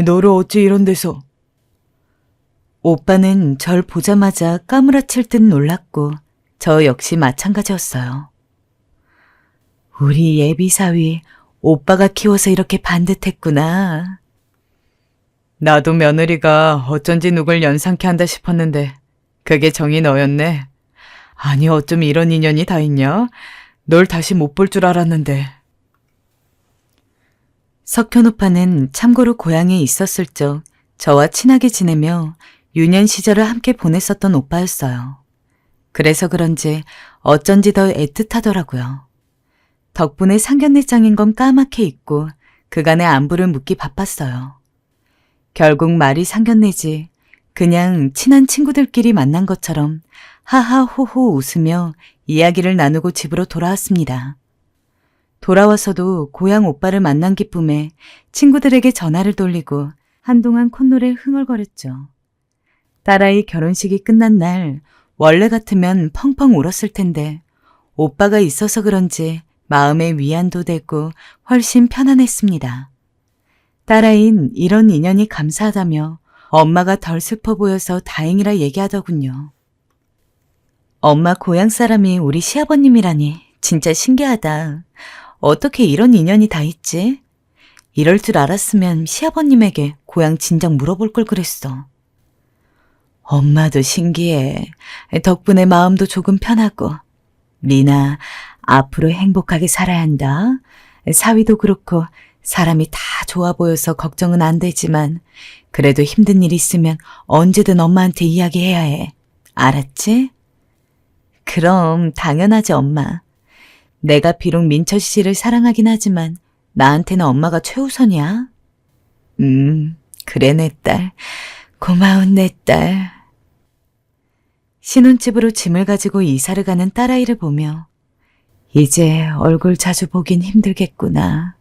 Speaker 1: 너를 어찌 이런 데서... 오빠는 절 보자마자 까무라칠 듯 놀랐고 저 역시 마찬가지였어요. 우리 예비 사위 오빠가 키워서 이렇게 반듯했구나. 나도 며느리가 어쩐지 누굴 연상케 한다 싶었는데 그게 정이 너였네. 아니 어쩜 이런 인연이 다 있냐? 널 다시 못 볼 줄 알았는데. 석현 오빠는 참고로 고향에 있었을 적 저와 친하게 지내며 유년 시절을 함께 보냈었던 오빠였어요. 그래서 그런지 어쩐지 더 애틋하더라고요. 덕분에 상견례장인 건 까맣게 잊고 그간의 안부를 묻기 바빴어요. 결국 말이 상견례지 그냥 친한 친구들끼리 만난 것처럼 하하호호 웃으며 이야기를 나누고 집으로 돌아왔습니다. 돌아와서도 고향 오빠를 만난 기쁨에 친구들에게 전화를 돌리고 한동안 콧노래 흥얼거렸죠. 딸아이 결혼식이 끝난 날 원래 같으면 펑펑 울었을 텐데 오빠가 있어서 그런지 마음의 위안도 되고 훨씬 편안했습니다. 딸아이는 이런 인연이 감사하다며 엄마가 덜 슬퍼 보여서 다행이라 얘기하더군요. 엄마 고향 사람이 우리 시아버님이라니 진짜 신기하다. 어떻게 이런 인연이 다 있지? 이럴 줄 알았으면 시아버님에게 고향 진작 물어볼 걸 그랬어. 엄마도 신기해. 덕분에 마음도 조금 편하고. 리나, 앞으로 행복하게 살아야 한다. 사위도 그렇고 사람이 다 좋아 보여서 걱정은 안 되지만 그래도 힘든 일 있으면 언제든 엄마한테 이야기해야 해. 알았지? 그럼 당연하지 엄마. 내가 비록 민철 씨를 사랑하긴 하지만 나한테는 엄마가 최우선이야. 그래 내 딸. 고마운 내 딸. 신혼집으로 짐을 가지고 이사를 가는 딸아이를 보며 이제 얼굴 자주 보긴 힘들겠구나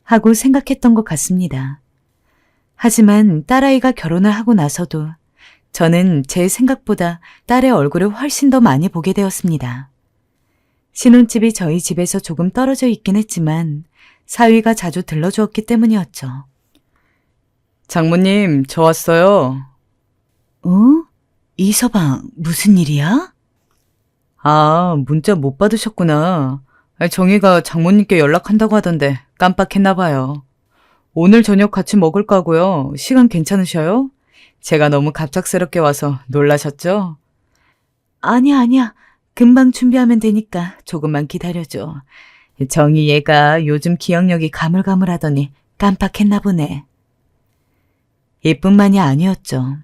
Speaker 1: 하고 생각했던 것 같습니다. 하지만 딸아이가 결혼을 하고 나서도 저는 제 생각보다 딸의 얼굴을 훨씬 더 많이 보게 되었습니다. 신혼집이 저희 집에서 조금 떨어져 있긴 했지만 사위가 자주 들러주었기 때문이었죠. 장모님, 저 왔어요. 어? 이서방, 무슨 일이야? 아, 문자 못 받으셨구나. 정희가 장모님께 연락한다고 하던데 깜빡했나 봐요. 오늘 저녁 같이 먹을까 하고요. 시간 괜찮으셔요? 제가 너무 갑작스럽게 와서 놀라셨죠? 아니야. 금방 준비하면 되니까 조금만 기다려줘. 정희 얘가 요즘 기억력이 가물가물하더니 깜빡했나 보네. 이뿐만이 아니었죠.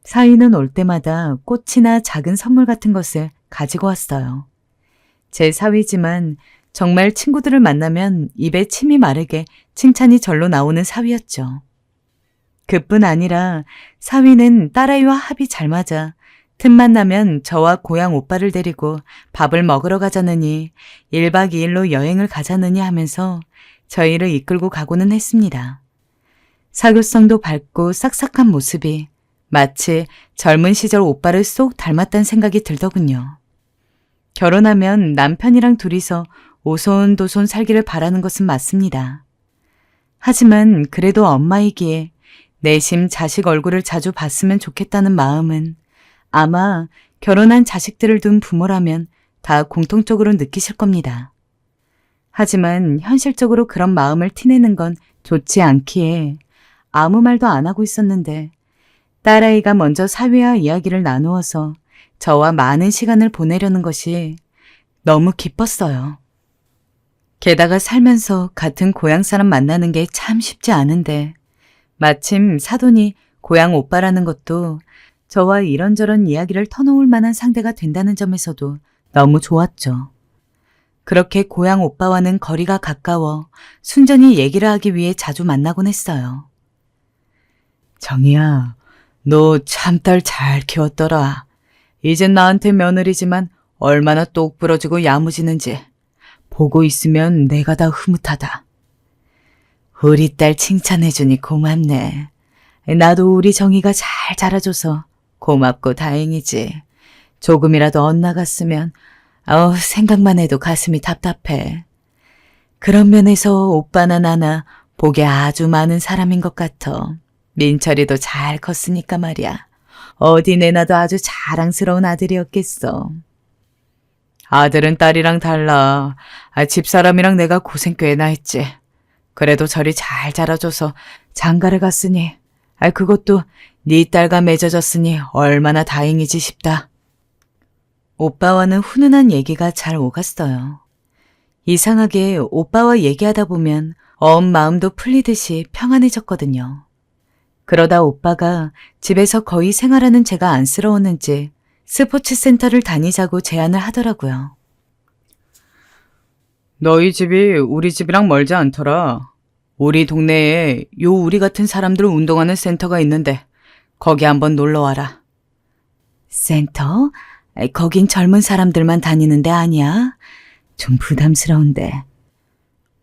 Speaker 1: 사위는 올 때마다 꽃이나 작은 선물 같은 것을 가지고 왔어요. 제 사위지만 정말 친구들을 만나면 입에 침이 마르게 칭찬이 절로 나오는 사위였죠. 그뿐 아니라 사위는 딸아이와 합이 잘 맞아 틈만 나면 저와 고향 오빠를 데리고 밥을 먹으러 가자느니 1박 2일로 여행을 가자느니 하면서 저희를 이끌고 가고는 했습니다. 사교성도 밝고 싹싹한 모습이
Speaker 2: 마치 젊은 시절 오빠를 쏙 닮았다는 생각이 들더군요. 결혼하면 남편이랑 둘이서 오손도손 살기를 바라는 것은 맞습니다. 하지만 그래도 엄마이기에 내심 자식 얼굴을 자주 봤으면 좋겠다는 마음은 아마 결혼한 자식들을 둔 부모라면 다 공통적으로 느끼실 겁니다. 하지만 현실적으로 그런 마음을 티내는 건 좋지 않기에 아무 말도 안 하고 있었는데 딸아이가 먼저 사위와 이야기를 나누어서 저와 많은 시간을 보내려는 것이 너무 기뻤어요. 게다가 살면서 같은 고향 사람 만나는 게 참 쉽지 않은데 마침 사돈이 고향 오빠라는 것도 저와 이런저런 이야기를 터놓을 만한 상대가 된다는 점에서도 너무 좋았죠. 그렇게 고향 오빠와는 거리가 가까워 순전히 얘기를 하기 위해 자주 만나곤 했어요. 정희야, 너 참 딸 잘 키웠더라. 이젠 나한테 며느리지만 얼마나 똑 부러지고 야무지는지 보고 있으면 내가 다 흐뭇하다. 우리 딸 칭찬해주니 고맙네. 나도 우리 정희가 잘 자라줘서 고맙고 다행이지. 조금이라도 엇나갔으면 생각만 해도 가슴이 답답해. 그런 면에서 오빠나 나나 복이 아주 많은 사람인 것 같아. 민철이도 잘 컸으니까 말이야. 어디 내놔도 아주 자랑스러운 아들이었겠어. 아들은 딸이랑 달라. 집사람이랑 내가 고생 꽤나 했지. 그래도 저리 잘 자라줘서 장가를 갔으니 그것도 네 딸과 맺어졌으니 얼마나 다행이지 싶다. 오빠와는 훈훈한 얘기가 잘 오갔어요. 이상하게 오빠와 얘기하다 보면 마음도 풀리듯이 평안해졌거든요. 그러다 오빠가 집에서 거의 생활하는 제가 안쓰러웠는지 스포츠 센터를 다니자고 제안을 하더라고요. 너희 집이 우리 집이랑 멀지 않더라. 우리 동네에 우리 같은 사람들 운동하는 센터가 있는데 거기 한번 놀러 와라. 센터? 거긴 젊은 사람들만 다니는 데 아니야? 좀 부담스러운데.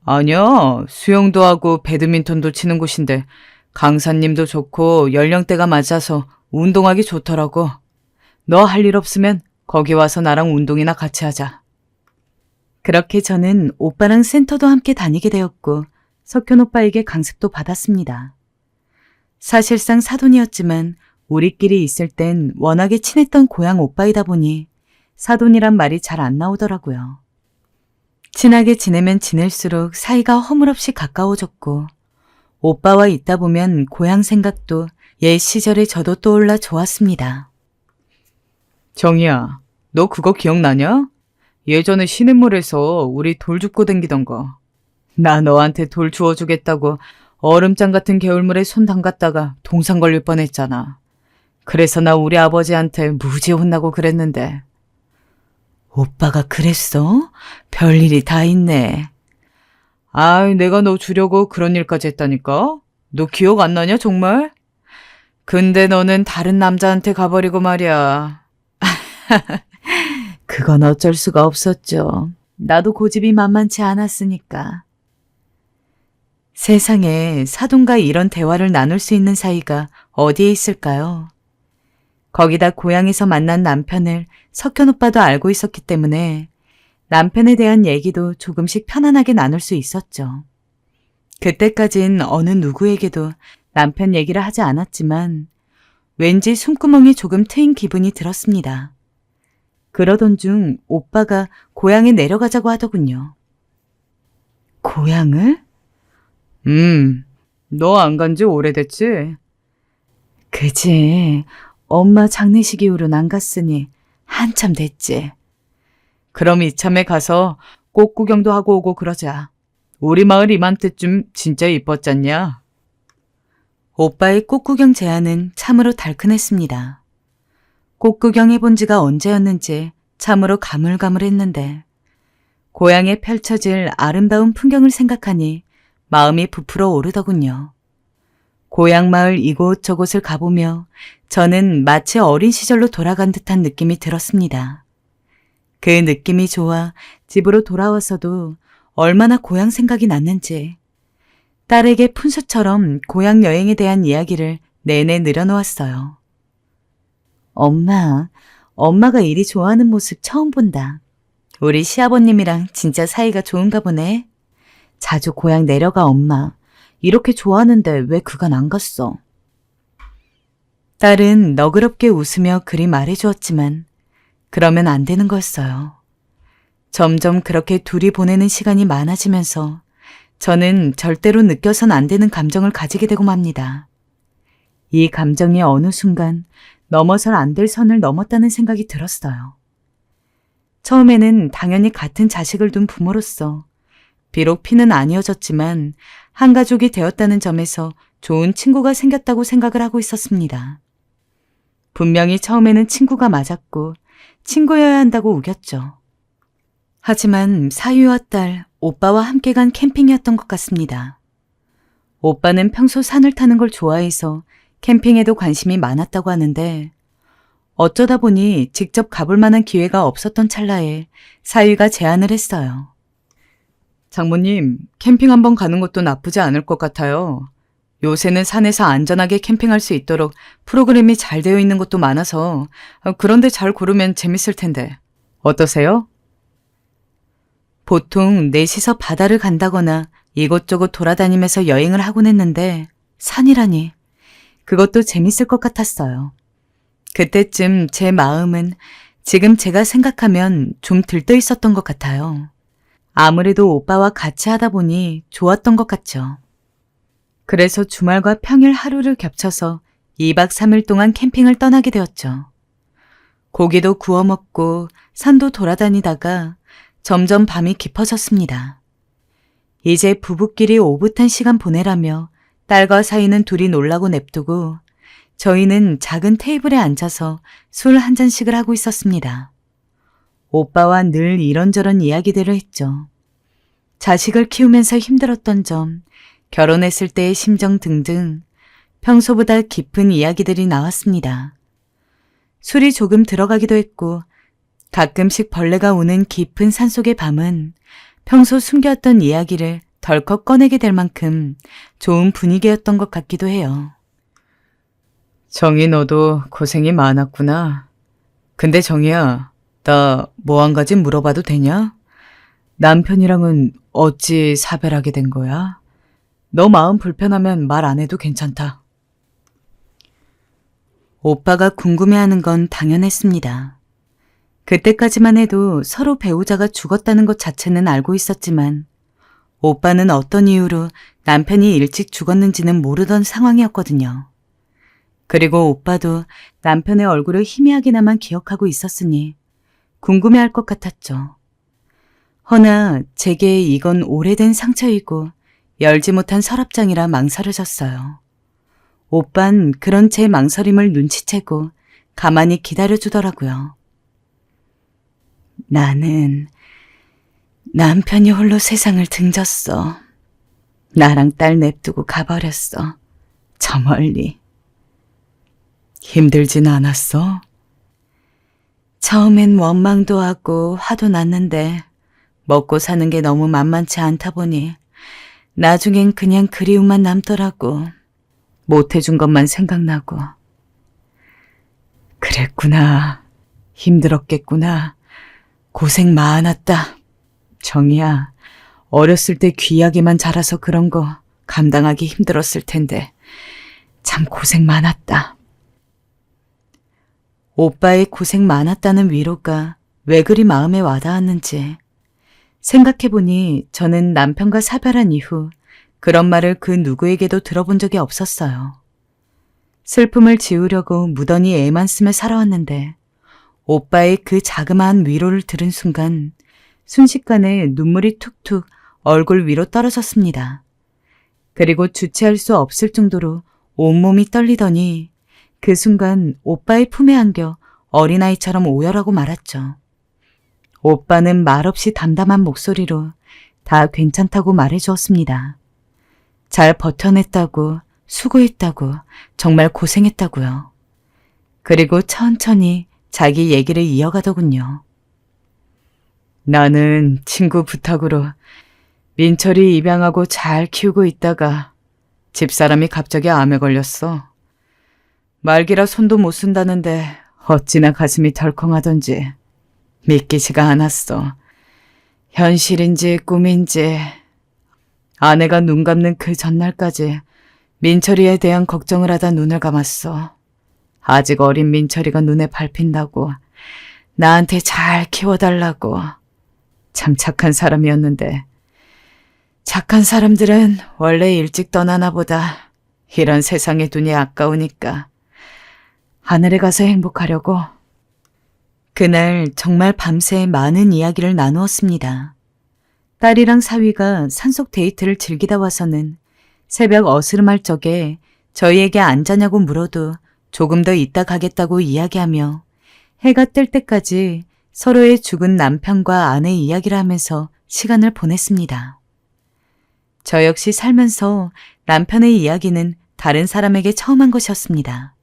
Speaker 2: 아니야. 수영도 하고 배드민턴도 치는 곳인데 강사님도 좋고 연령대가 맞아서 운동하기 좋더라고. 너 할 일 없으면 거기 와서 나랑 운동이나 같이 하자. 그렇게 저는 오빠랑 센터도 함께 다니게 되었고 석현 오빠에게 강습도 받았습니다. 사실상 사돈이었지만 우리끼리 있을 땐 워낙에 친했던 고향 오빠이다 보니 사돈이란 말이 잘 안 나오더라고요. 친하게 지내면 지낼수록 사이가 허물없이 가까워졌고 오빠와 있다 보면 고향 생각도 옛 시절의 저도 떠올라 좋았습니다. 정희야, 너 그거 기억나냐? 예전에 시냇물에서 우리 돌 줍고 댕기던 거. 나 너한테 돌 주워주겠다고 얼음장 같은 개울물에 손 담갔다가 동상 걸릴 뻔했잖아. 그래서 나 우리 아버지한테 무지 혼나고 그랬는데. 오빠가 그랬어? 별일이 다 있네. 내가 너 주려고 그런 일까지 했다니까? 너 기억 안 나냐 정말? 근데 너는 다른 남자한테 가버리고 말이야. 그건 어쩔 수가 없었죠. 나도 고집이 만만치 않았으니까. 세상에 사돈과 이런 대화를 나눌 수 있는 사이가 어디에 있을까요? 거기다 고향에서 만난 남편을 석현 오빠도 알고 있었기 때문에 남편에 대한 얘기도 조금씩 편안하게 나눌 수 있었죠. 그때까진 어느 누구에게도 남편 얘기를 하지 않았지만 왠지 숨구멍이 조금 트인 기분이 들었습니다. 그러던 중 오빠가 고향에 내려가자고 하더군요. 고향을? 너 안 간지 오래됐지? 그지. 엄마 장례식 이후로는 안 갔으니 한참 됐지. 그럼 이참에 가서 꽃 구경도 하고 오고 그러자. 우리 마을 이맘때쯤 진짜 이뻤잖냐? 오빠의 꽃 구경 제안은 참으로 달큰했습니다. 꽃 구경해본 지가 언제였는지 참으로 가물가물했는데 고향에 펼쳐질 아름다운 풍경을 생각하니 마음이 부풀어 오르더군요. 고향 마을 이곳저곳을 가보며 저는 마치 어린 시절로 돌아간 듯한 느낌이 들었습니다. 그 느낌이 좋아 집으로 돌아와서도 얼마나 고향 생각이 났는지 딸에게 푼수처럼 고향 여행에 대한 이야기를 내내 늘어놓았어요. 엄마가 일이 좋아하는 모습 처음 본다. 우리 시아버님이랑 진짜 사이가 좋은가 보네. 자주 고향 내려가, 엄마. 이렇게 좋아하는데 왜 그간 안 갔어? 딸은 너그럽게 웃으며 그리 말해주었지만 그러면 안 되는 거였어요. 점점 그렇게 둘이 보내는 시간이 많아지면서 저는 절대로 느껴선 안 되는 감정을 가지게 되고 맙니다. 이 감정이 어느 순간 넘어선 안 될 선을 넘었다는 생각이 들었어요. 처음에는 당연히 같은 자식을 둔 부모로서 비록 피는 아니어졌지만 한 가족이 되었다는 점에서 좋은 친구가 생겼다고 생각을 하고 있었습니다. 분명히 처음에는 친구가 맞았고 친구여야 한다고 우겼죠. 하지만 사위와 딸, 오빠와 함께 간 캠핑이었던 것 같습니다. 오빠는 평소 산을 타는 걸 좋아해서 캠핑에도 관심이 많았다고 하는데 어쩌다 보니 직접 가볼 만한 기회가 없었던 찰나에 사위가 제안을 했어요. 장모님, 캠핑 한번 가는 것도 나쁘지 않을 것 같아요. 요새는 산에서 안전하게 캠핑할 수 있도록 프로그램이 잘 되어 있는 곳도 많아서 그런데 잘 고르면 재밌을 텐데. 어떠세요? 보통 넷이서 바다를 간다거나 이곳저곳 돌아다니면서 여행을 하곤 했는데 산이라니 그것도 재밌을 것 같았어요. 그때쯤 제 마음은 지금 제가 생각하면 좀 들떠 있었던 것 같아요. 아무래도 오빠와 같이 하다 보니 좋았던 것 같죠. 그래서 주말과 평일 하루를 겹쳐서 2박 3일 동안 캠핑을 떠나게 되었죠. 고기도 구워 먹고 산도 돌아다니다가 점점 밤이 깊어졌습니다. 이제 부부끼리 오붓한 시간 보내라며 딸과 사위는 둘이 놀라고 냅두고 저희는 작은 테이블에 앉아서 술 한 잔씩을 하고 있었습니다. 오빠와 늘 이런저런 이야기들을 했죠. 자식을 키우면서 힘들었던 점, 결혼했을 때의 심정 등등 평소보다 깊은 이야기들이 나왔습니다. 술이 조금 들어가기도 했고 가끔씩 벌레가 우는 깊은 산속의 밤은 평소 숨겼던 이야기를 덜컥 꺼내게 될 만큼 좋은 분위기였던 것 같기도 해요. 정희 너도 고생이 많았구나. 근데 정희야, 나 뭐 한 가지 물어봐도 되냐? 남편이랑은 어찌 사별하게 된 거야? 너 마음 불편하면 말 안 해도 괜찮다. 오빠가 궁금해하는 건 당연했습니다. 그때까지만 해도 서로 배우자가 죽었다는 것 자체는 알고 있었지만 오빠는 어떤 이유로 남편이 일찍 죽었는지는 모르던 상황이었거든요. 그리고 오빠도 남편의 얼굴을 희미하게나마 기억하고 있었으니 궁금해할 것 같았죠. 허나 제게 이건 오래된 상처이고 열지 못한 서랍장이라 망설여졌어요. 오빤 그런 제 망설임을 눈치채고 가만히 기다려주더라고요. 나는 남편이 홀로 세상을 등졌어. 나랑 딸 냅두고 가버렸어. 저 멀리. 힘들진 않았어? 처음엔 원망도 하고 화도 났는데 먹고 사는 게 너무 만만치 않다 보니 나중엔 그냥 그리움만 남더라고. 못해준 것만 생각나고. 그랬구나. 힘들었겠구나. 고생 많았다. 정희야, 어렸을 때 귀하게만 자라서 그런 거 감당하기 힘들었을 텐데 참 고생 많았다. 오빠의 고생 많았다는 위로가 왜 그리 마음에 와닿았는지 생각해보니 저는 남편과 사별한 이후 그런 말을 그 누구에게도 들어본 적이 없었어요. 슬픔을 지우려고 무던히 애만 쓰며 살아왔는데 오빠의 그 자그마한 위로를 들은 순간 순식간에 눈물이 툭툭 얼굴 위로 떨어졌습니다. 그리고 주체할 수 없을 정도로 온몸이 떨리더니 그 순간 오빠의 품에 안겨 어린아이처럼 오열하고 말았죠. 오빠는 말없이 담담한 목소리로 다 괜찮다고 말해주었습니다. 잘 버텨냈다고, 수고했다고, 정말 고생했다고요. 그리고 천천히 자기 얘기를 이어가더군요. 나는 친구 부탁으로 민철이 입양하고 잘 키우고 있다가 집사람이 갑자기 암에 걸렸어. 말기라 손도 못 쓴다는데 어찌나 가슴이 덜컹하던지 믿기지가 않았어. 현실인지 꿈인지. 아내가 눈 감는 그 전날까지 민철이에 대한 걱정을 하다 눈을 감았어. 아직 어린 민철이가 눈에 밟힌다고, 나한테 잘 키워달라고. 참 착한 사람이었는데, 착한 사람들은 원래 일찍 떠나나 보다. 이런 세상에 눈이 아까우니까 하늘에 가서 행복하려고.
Speaker 1: 그날 정말 밤새 많은 이야기를 나누었습니다. 딸이랑 사위가 산속 데이트를 즐기다 와서는 새벽 어스름할 적에 저희에게 안 자냐고 물어도 조금 더 있다 가겠다고 이야기하며 해가 뜰 때까지 서로의 죽은 남편과 아내 이야기를 하면서 시간을 보냈습니다. 저 역시 살면서 남편의 이야기는 다른 사람에게 처음 한 것이었습니다.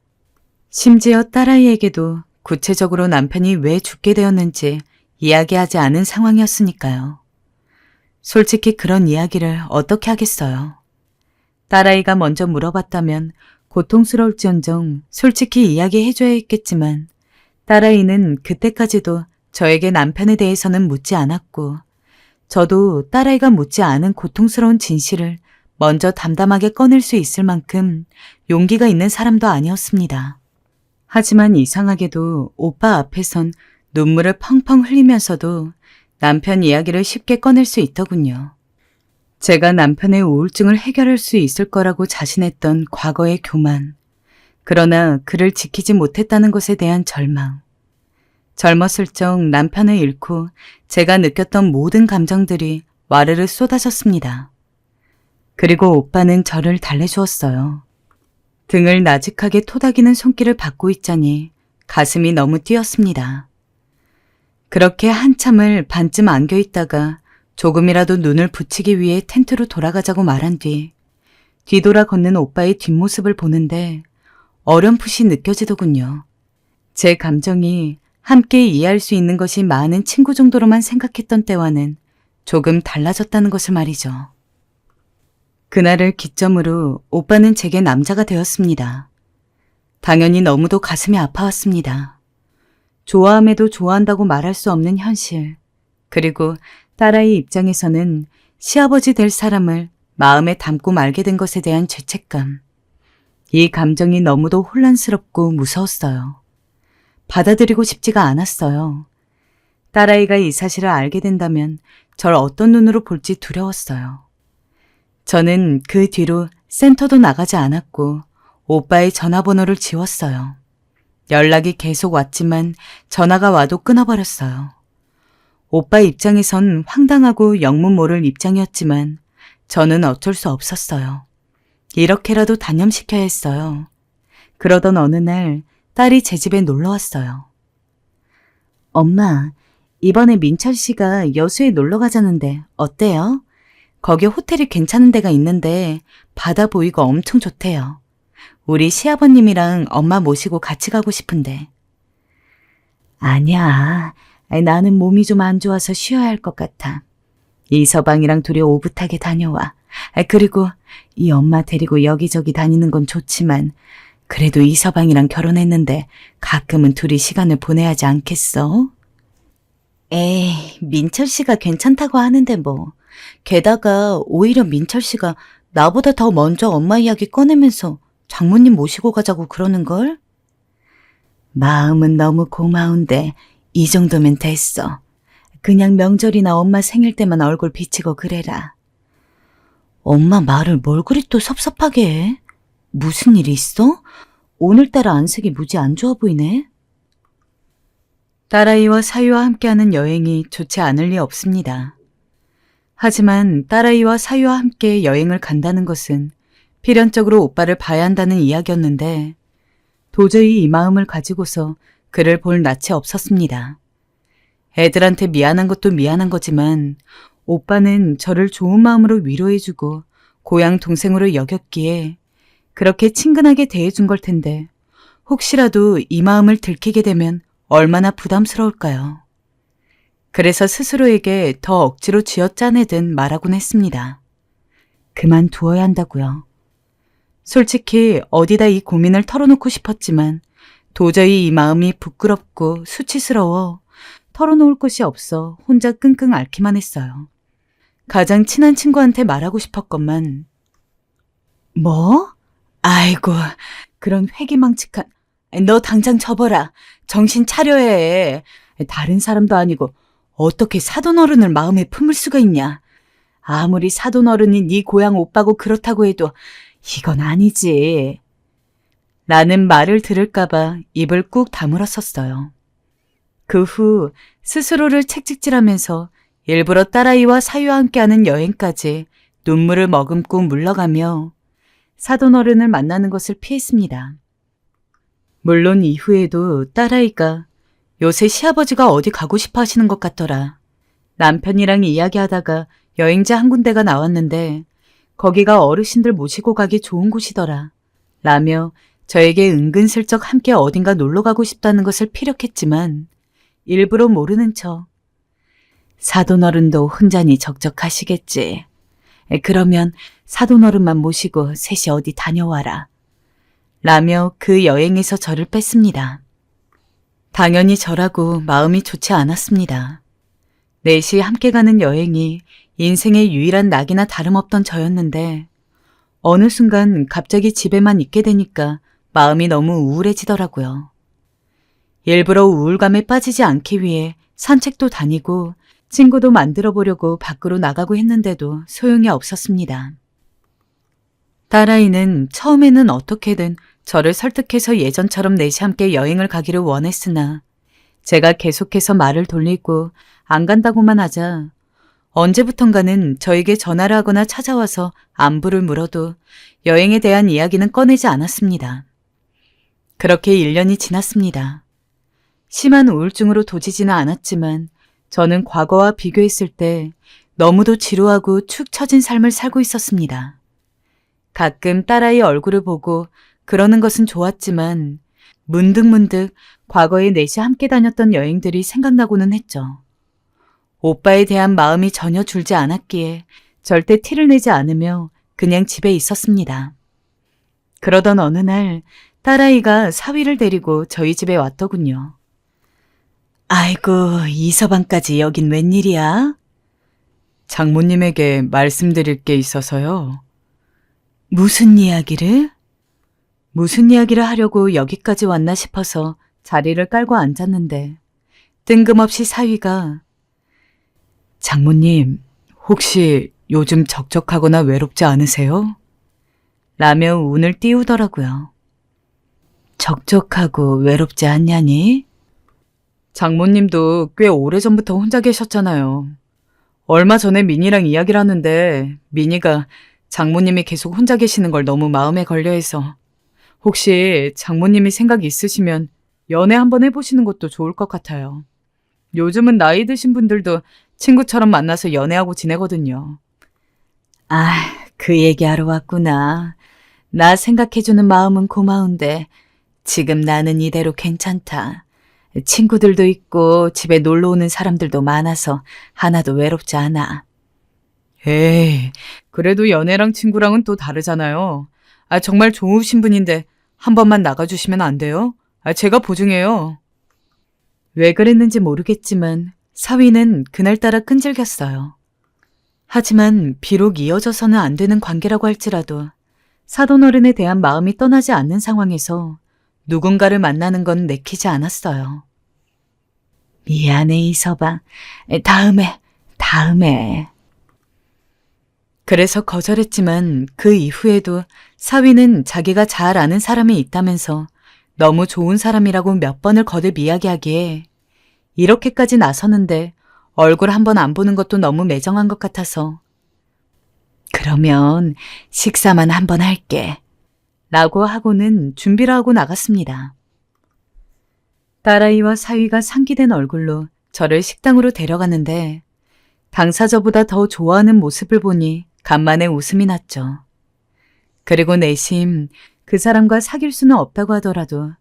Speaker 1: 심지어 딸아이에게도 구체적으로 남편이 왜 죽게 되었는지 이야기하지 않은 상황이었으니까요. 솔직히 그런 이야기를 어떻게 하겠어요. 딸아이가 먼저 물어봤다면 고통스러울지언정 솔직히 이야기해줘야 했겠지만 딸아이는 그때까지도 저에게 남편에 대해서는 묻지 않았고 저도 딸아이가 묻지 않은 고통스러운 진실을 먼저 담담하게 꺼낼 수 있을 만큼 용기가 있는 사람도 아니었습니다. 하지만 이상하게도 오빠 앞에선 눈물을 펑펑 흘리면서도 남편 이야기를 쉽게 꺼낼 수 있더군요. 제가 남편의 우울증을 해결할 수 있을 거라고 자신했던 과거의 교만, 그러나 그를 지키지 못했다는 것에 대한 절망. 젊었을 적 남편을 잃고 제가 느꼈던 모든 감정들이 와르르 쏟아졌습니다. 그리고 오빠는 저를 달래주었어요. 등을 나직하게 토닥이는 손길을 받고 있자니 가슴이 너무 뛰었습니다. 그렇게 한참을 반쯤 안겨있다가 조금이라도 눈을 붙이기 위해 텐트로 돌아가자고 말한 뒤 뒤돌아 걷는 오빠의 뒷모습을 보는데 어렴풋이 느껴지더군요. 제 감정이 함께 이해할 수 있는 것이 많은 친구 정도로만 생각했던 때와는 조금 달라졌다는 것을 말이죠. 그날을 기점으로 오빠는 제게 남자가 되었습니다. 당연히 너무도 가슴이 아파왔습니다. 좋아함에도 좋아한다고 말할 수 없는 현실, 그리고 딸아이 입장에서는 시아버지 될 사람을 마음에 담고 말게 된 것에 대한 죄책감. 이 감정이 너무도 혼란스럽고 무서웠어요. 받아들이고 싶지가 않았어요. 딸아이가 이 사실을 알게 된다면 절 어떤 눈으로 볼지 두려웠어요. 저는 그 뒤로 센터도 나가지 않았고 오빠의 전화번호를 지웠어요. 연락이 계속 왔지만 전화가 와도 끊어버렸어요. 오빠 입장에선 황당하고 영문 모를 입장이었지만 저는 어쩔 수 없었어요. 이렇게라도 단념시켜야 했어요. 그러던 어느 날 딸이 제 집에 놀러 왔어요. 엄마, 이번에 민철 씨가 여수에 놀러 가자는데 어때요? 거기 호텔이 괜찮은 데가 있는데 바다 보이고 엄청 좋대요. 우리 시아버님이랑 엄마 모시고 같이 가고 싶은데. 아니야. 나는 몸이 좀 안 좋아서 쉬어야 할 것 같아. 이서방이랑 둘이 오붓하게 다녀와. 그리고 이 엄마 데리고 여기저기 다니는 건 좋지만 그래도 이서방이랑 결혼했는데 가끔은 둘이 시간을 보내야 하지 않겠어? 에이, 민철 씨가 괜찮다고 하는데 뭐. 게다가 오히려 민철 씨가 나보다 더 먼저 엄마 이야기 꺼내면서 장모님 모시고 가자고 그러는걸? 마음은 너무 고마운데 이 정도면 됐어. 그냥 명절이나 엄마 생일 때만 얼굴 비치고 그래라. 엄마 말을 뭘 그리 또 섭섭하게 해? 무슨 일이 있어? 오늘따라 안색이 무지 안 좋아 보이네. 딸아이와 사위와 함께하는 여행이 좋지 않을 리 없습니다. 하지만 딸아이와 사위와 함께 여행을 간다는 것은 필연적으로 오빠를 봐야 한다는 이야기였는데 도저히 이 마음을 가지고서 그를 볼 낯이 없었습니다. 애들한테 미안한 것도 미안한 거지만 오빠는 저를 좋은 마음으로 위로해주고 고향 동생으로 여겼기에 그렇게 친근하게 대해준 걸 텐데 혹시라도 이 마음을 들키게 되면 얼마나 부담스러울까요? 그래서 스스로에게 더 억지로 쥐어짜내듯 말하곤 했습니다. 그만두어야 한다고요. 솔직히 어디다 이 고민을 털어놓고 싶었지만 도저히 이 마음이 부끄럽고 수치스러워 털어놓을 곳이 없어 혼자 끙끙 앓기만 했어요. 가장 친한 친구한테 말하고 싶었건만. 뭐? 아이고, 그런 회기망측한. 너 당장 접어라. 정신 차려야 해. 다른 사람도 아니고 어떻게 사돈어른을 마음에 품을 수가 있냐. 아무리 사돈어른이 네 고향 오빠고 그렇다고 해도 이건 아니지. 라는 말을 들을까봐 입을 꾹 다물었었어요. 그 후 스스로를 책찍질하면서 일부러 딸아이와 사위와 함께하는 여행까지 눈물을 머금고 물러가며 사돈어른을 만나는 것을 피했습니다. 물론 이후에도 딸아이가 요새 시아버지가 어디 가고 싶어 하시는 것 같더라. 남편이랑 이야기하다가 여행지 한 군데가 나왔는데 거기가 어르신들 모시고 가기 좋은 곳이더라. 라며 저에게 은근슬쩍 함께 어딘가 놀러 가고 싶다는 것을 피력했지만 일부러 모르는 척 사돈어른도 혼자니 적적하시겠지. 그러면 사돈어른만 모시고 셋이 어디 다녀와라. 라며 그 여행에서 저를 뺐습니다. 당연히 저라고 마음이 좋지 않았습니다. 넷이 함께 가는 여행이 인생의 유일한 낙이나 다름없던 저였는데 어느 순간 갑자기 집에만 있게 되니까 마음이 너무 우울해지더라고요. 일부러 우울감에 빠지지 않기 위해 산책도 다니고 친구도 만들어 보려고 밖으로 나가고 했는데도 소용이 없었습니다. 딸아이는 처음에는 어떻게든 저를 설득해서 예전처럼 넷이 함께 여행을 가기를 원했으나 제가 계속해서 말을 돌리고 안 간다고만 하자 언제부턴가는 저에게 전화를 하거나 찾아와서 안부를 물어도 여행에 대한 이야기는 꺼내지 않았습니다. 그렇게 1년이 지났습니다. 심한 우울증으로 도지지는 않았지만 저는 과거와 비교했을 때 너무도 지루하고 축 처진 삶을 살고 있었습니다. 가끔 딸아이 얼굴을 보고 그러는 것은 좋았지만 문득문득 과거에 넷이 함께 다녔던 여행들이 생각나고는 했죠. 오빠에 대한 마음이 전혀 줄지 않았기에 절대 티를 내지 않으며 그냥 집에 있었습니다. 그러던 어느 날 딸아이가 사위를 데리고 저희 집에 왔더군요. 아이고, 이서방까지 여긴 웬일이야? 장모님에게 말씀드릴 게 있어서요. 무슨 이야기를? 무슨 이야기를 하려고 여기까지 왔나 싶어서 자리를 깔고 앉았는데 뜬금없이 사위가 장모님, 혹시 요즘 적적하거나 외롭지 않으세요? 라며 운을 띄우더라고요. 적적하고 외롭지 않냐니? 장모님도 꽤 오래전부터 혼자 계셨잖아요. 얼마 전에 민이랑 이야기를 하는데 민이가 장모님이 계속 혼자 계시는 걸 너무 마음에 걸려해서 혹시 장모님이 생각이 있으시면 연애 한번 해보시는 것도 좋을 것 같아요. 요즘은 나이 드신 분들도 친구처럼 만나서 연애하고 지내거든요. 아, 그 얘기하러 왔구나. 나 생각해주는 마음은 고마운데 지금 나는 이대로 괜찮다. 친구들도 있고 집에 놀러 오는 사람들도 많아서 하나도 외롭지 않아. 에이, 그래도 연애랑 친구랑은 또 다르잖아요. 정말 좋으신 분인데 한 번만 나가주시면 안 돼요? 제가 보증해요. 왜 그랬는지 모르겠지만 사위는 그날따라 끈질겼어요. 하지만 비록 이어져서는 안 되는 관계라고 할지라도 사돈어른에 대한 마음이 떠나지 않는 상황에서 누군가를 만나는 건 내키지 않았어요. 미안해, 이서방. 다음에. 그래서 거절했지만 그 이후에도 사위는 자기가 잘 아는 사람이 있다면서 너무 좋은 사람이라고 몇 번을 거듭 이야기하기에 이렇게까지 나서는데 얼굴 한 번 안 보는 것도 너무 매정한 것 같아서 그러면 식사만 한 번 할게. 라고 하고는 준비를 하고 나갔습니다. 딸아이와 사위가 상기된 얼굴로 저를 식당으로 데려가는데 당사자보다 더 좋아하는 모습을 보니 간만에 웃음이 났죠. 그리고 내심 그 사람과 사귈 수는 없다고 하더라도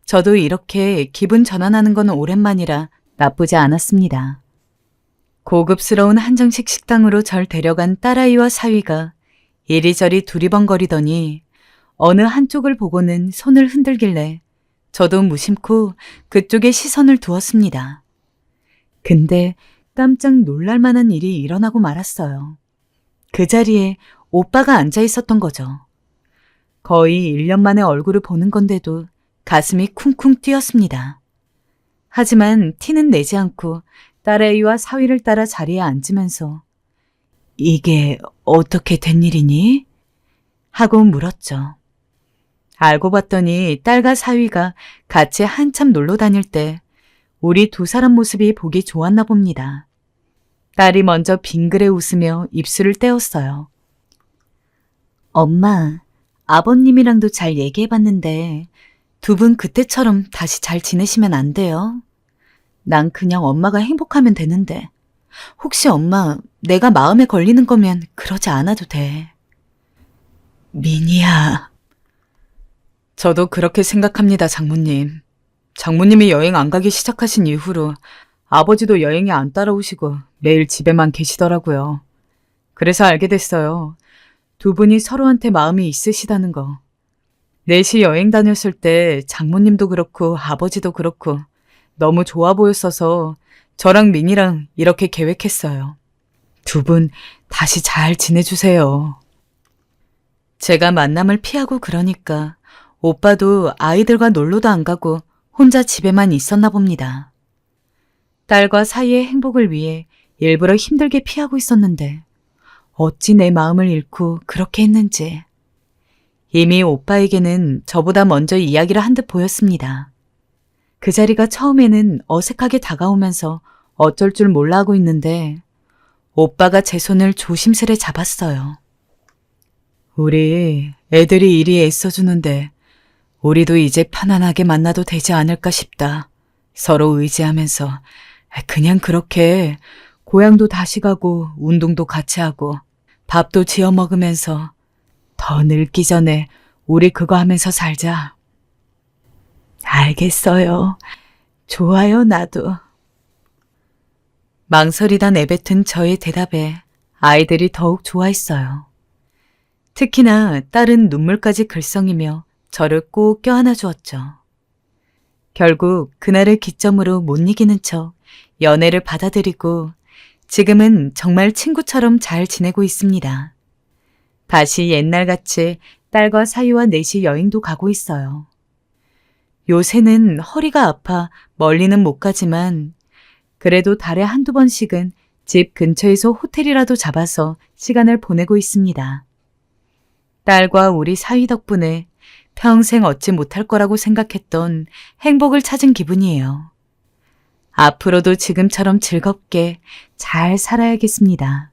Speaker 1: 저도 이렇게 기분 전환하는 건 오랜만이라 나쁘지 않았습니다. 고급스러운 한정식 식당으로 절 데려간 딸아이와 사위가 이리저리 두리번거리더니 어느 한쪽을 보고는 손을 흔들길래 저도 무심코 그쪽에 시선을 두었습니다. 근데 깜짝 놀랄 만한 일이 일어나고 말았어요. 그 자리에 오빠가 앉아 있었던 거죠. 거의 1년 만에 얼굴을 보는 건데도 가슴이 쿵쿵 뛰었습니다. 하지만 티는 내지 않고 딸애이와 사위를 따라 자리에 앉으면서 이게 어떻게 된 일이니? 하고 물었죠. 알고 봤더니 딸과 사위가 같이 한참 놀러 다닐 때 우리 두 사람 모습이 보기 좋았나 봅니다. 딸이 먼저 빙그레 웃으며 입술을 떼었어요. 엄마, 아버님이랑도 잘 얘기해봤는데 두 분 그때처럼 다시 잘 지내시면 안 돼요? 난 그냥 엄마가 행복하면 되는데 혹시 엄마 내가 마음에 걸리는 거면 그러지 않아도 돼. 민희야. 저도 그렇게 생각합니다, 장모님. 장모님이 여행 안 가기 시작하신 이후로 아버지도 여행에 안 따라오시고 매일 집에만 계시더라고요. 그래서 알게 됐어요. 두 분이 서로한테 마음이 있으시다는 거. 넷이 여행 다녔을 때 장모님도 그렇고 아버지도 그렇고 너무 좋아 보였어서 저랑 민이랑 이렇게 계획했어요. 두 분 다시 잘 지내주세요. 제가 만남을 피하고 그러니까 오빠도 아이들과 놀러도 안 가고 혼자 집에만 있었나 봅니다. 딸과 사이의 행복을 위해 일부러 힘들게 피하고 있었는데 어찌 내 마음을 잃고 그렇게 했는지. 이미 오빠에게는 저보다 먼저 이야기를 한 듯 보였습니다. 그 자리가 처음에는 어색하게 다가오면서 어쩔 줄 몰라 하고 있는데 오빠가 제 손을 조심스레 잡았어요. 우리 애들이 이리 애써주는데 우리도 이제 편안하게 만나도 되지 않을까 싶다. 서로 의지하면서 그냥 그렇게 고향도 다시 가고 운동도 같이 하고 밥도 지어 먹으면서 더 늙기 전에 우리 그거 하면서 살자. 알겠어요. 좋아요, 나도. 망설이다 내뱉은 저의 대답에 아이들이 더욱 좋아했어요. 특히나 딸은 눈물까지 글썽이며 저를 꼭 껴안아 주었죠. 결국 그날을 기점으로 못 이기는 척 연애를 받아들이고 지금은 정말 친구처럼 잘 지내고 있습니다. 다시 옛날같이 딸과 사위와 넷이 여행도 가고 있어요. 요새는 허리가 아파 멀리는 못 가지만 그래도 달에 한두 번씩은 집 근처에서 호텔이라도 잡아서 시간을 보내고 있습니다. 딸과 우리 사위 덕분에 평생 얻지 못할 거라고 생각했던 행복을 찾은 기분이에요. 앞으로도 지금처럼 즐겁게 잘 살아야겠습니다.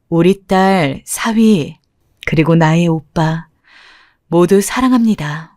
Speaker 1: 우리 딸, 사위, 그리고 나의 오빠 모두 사랑합니다.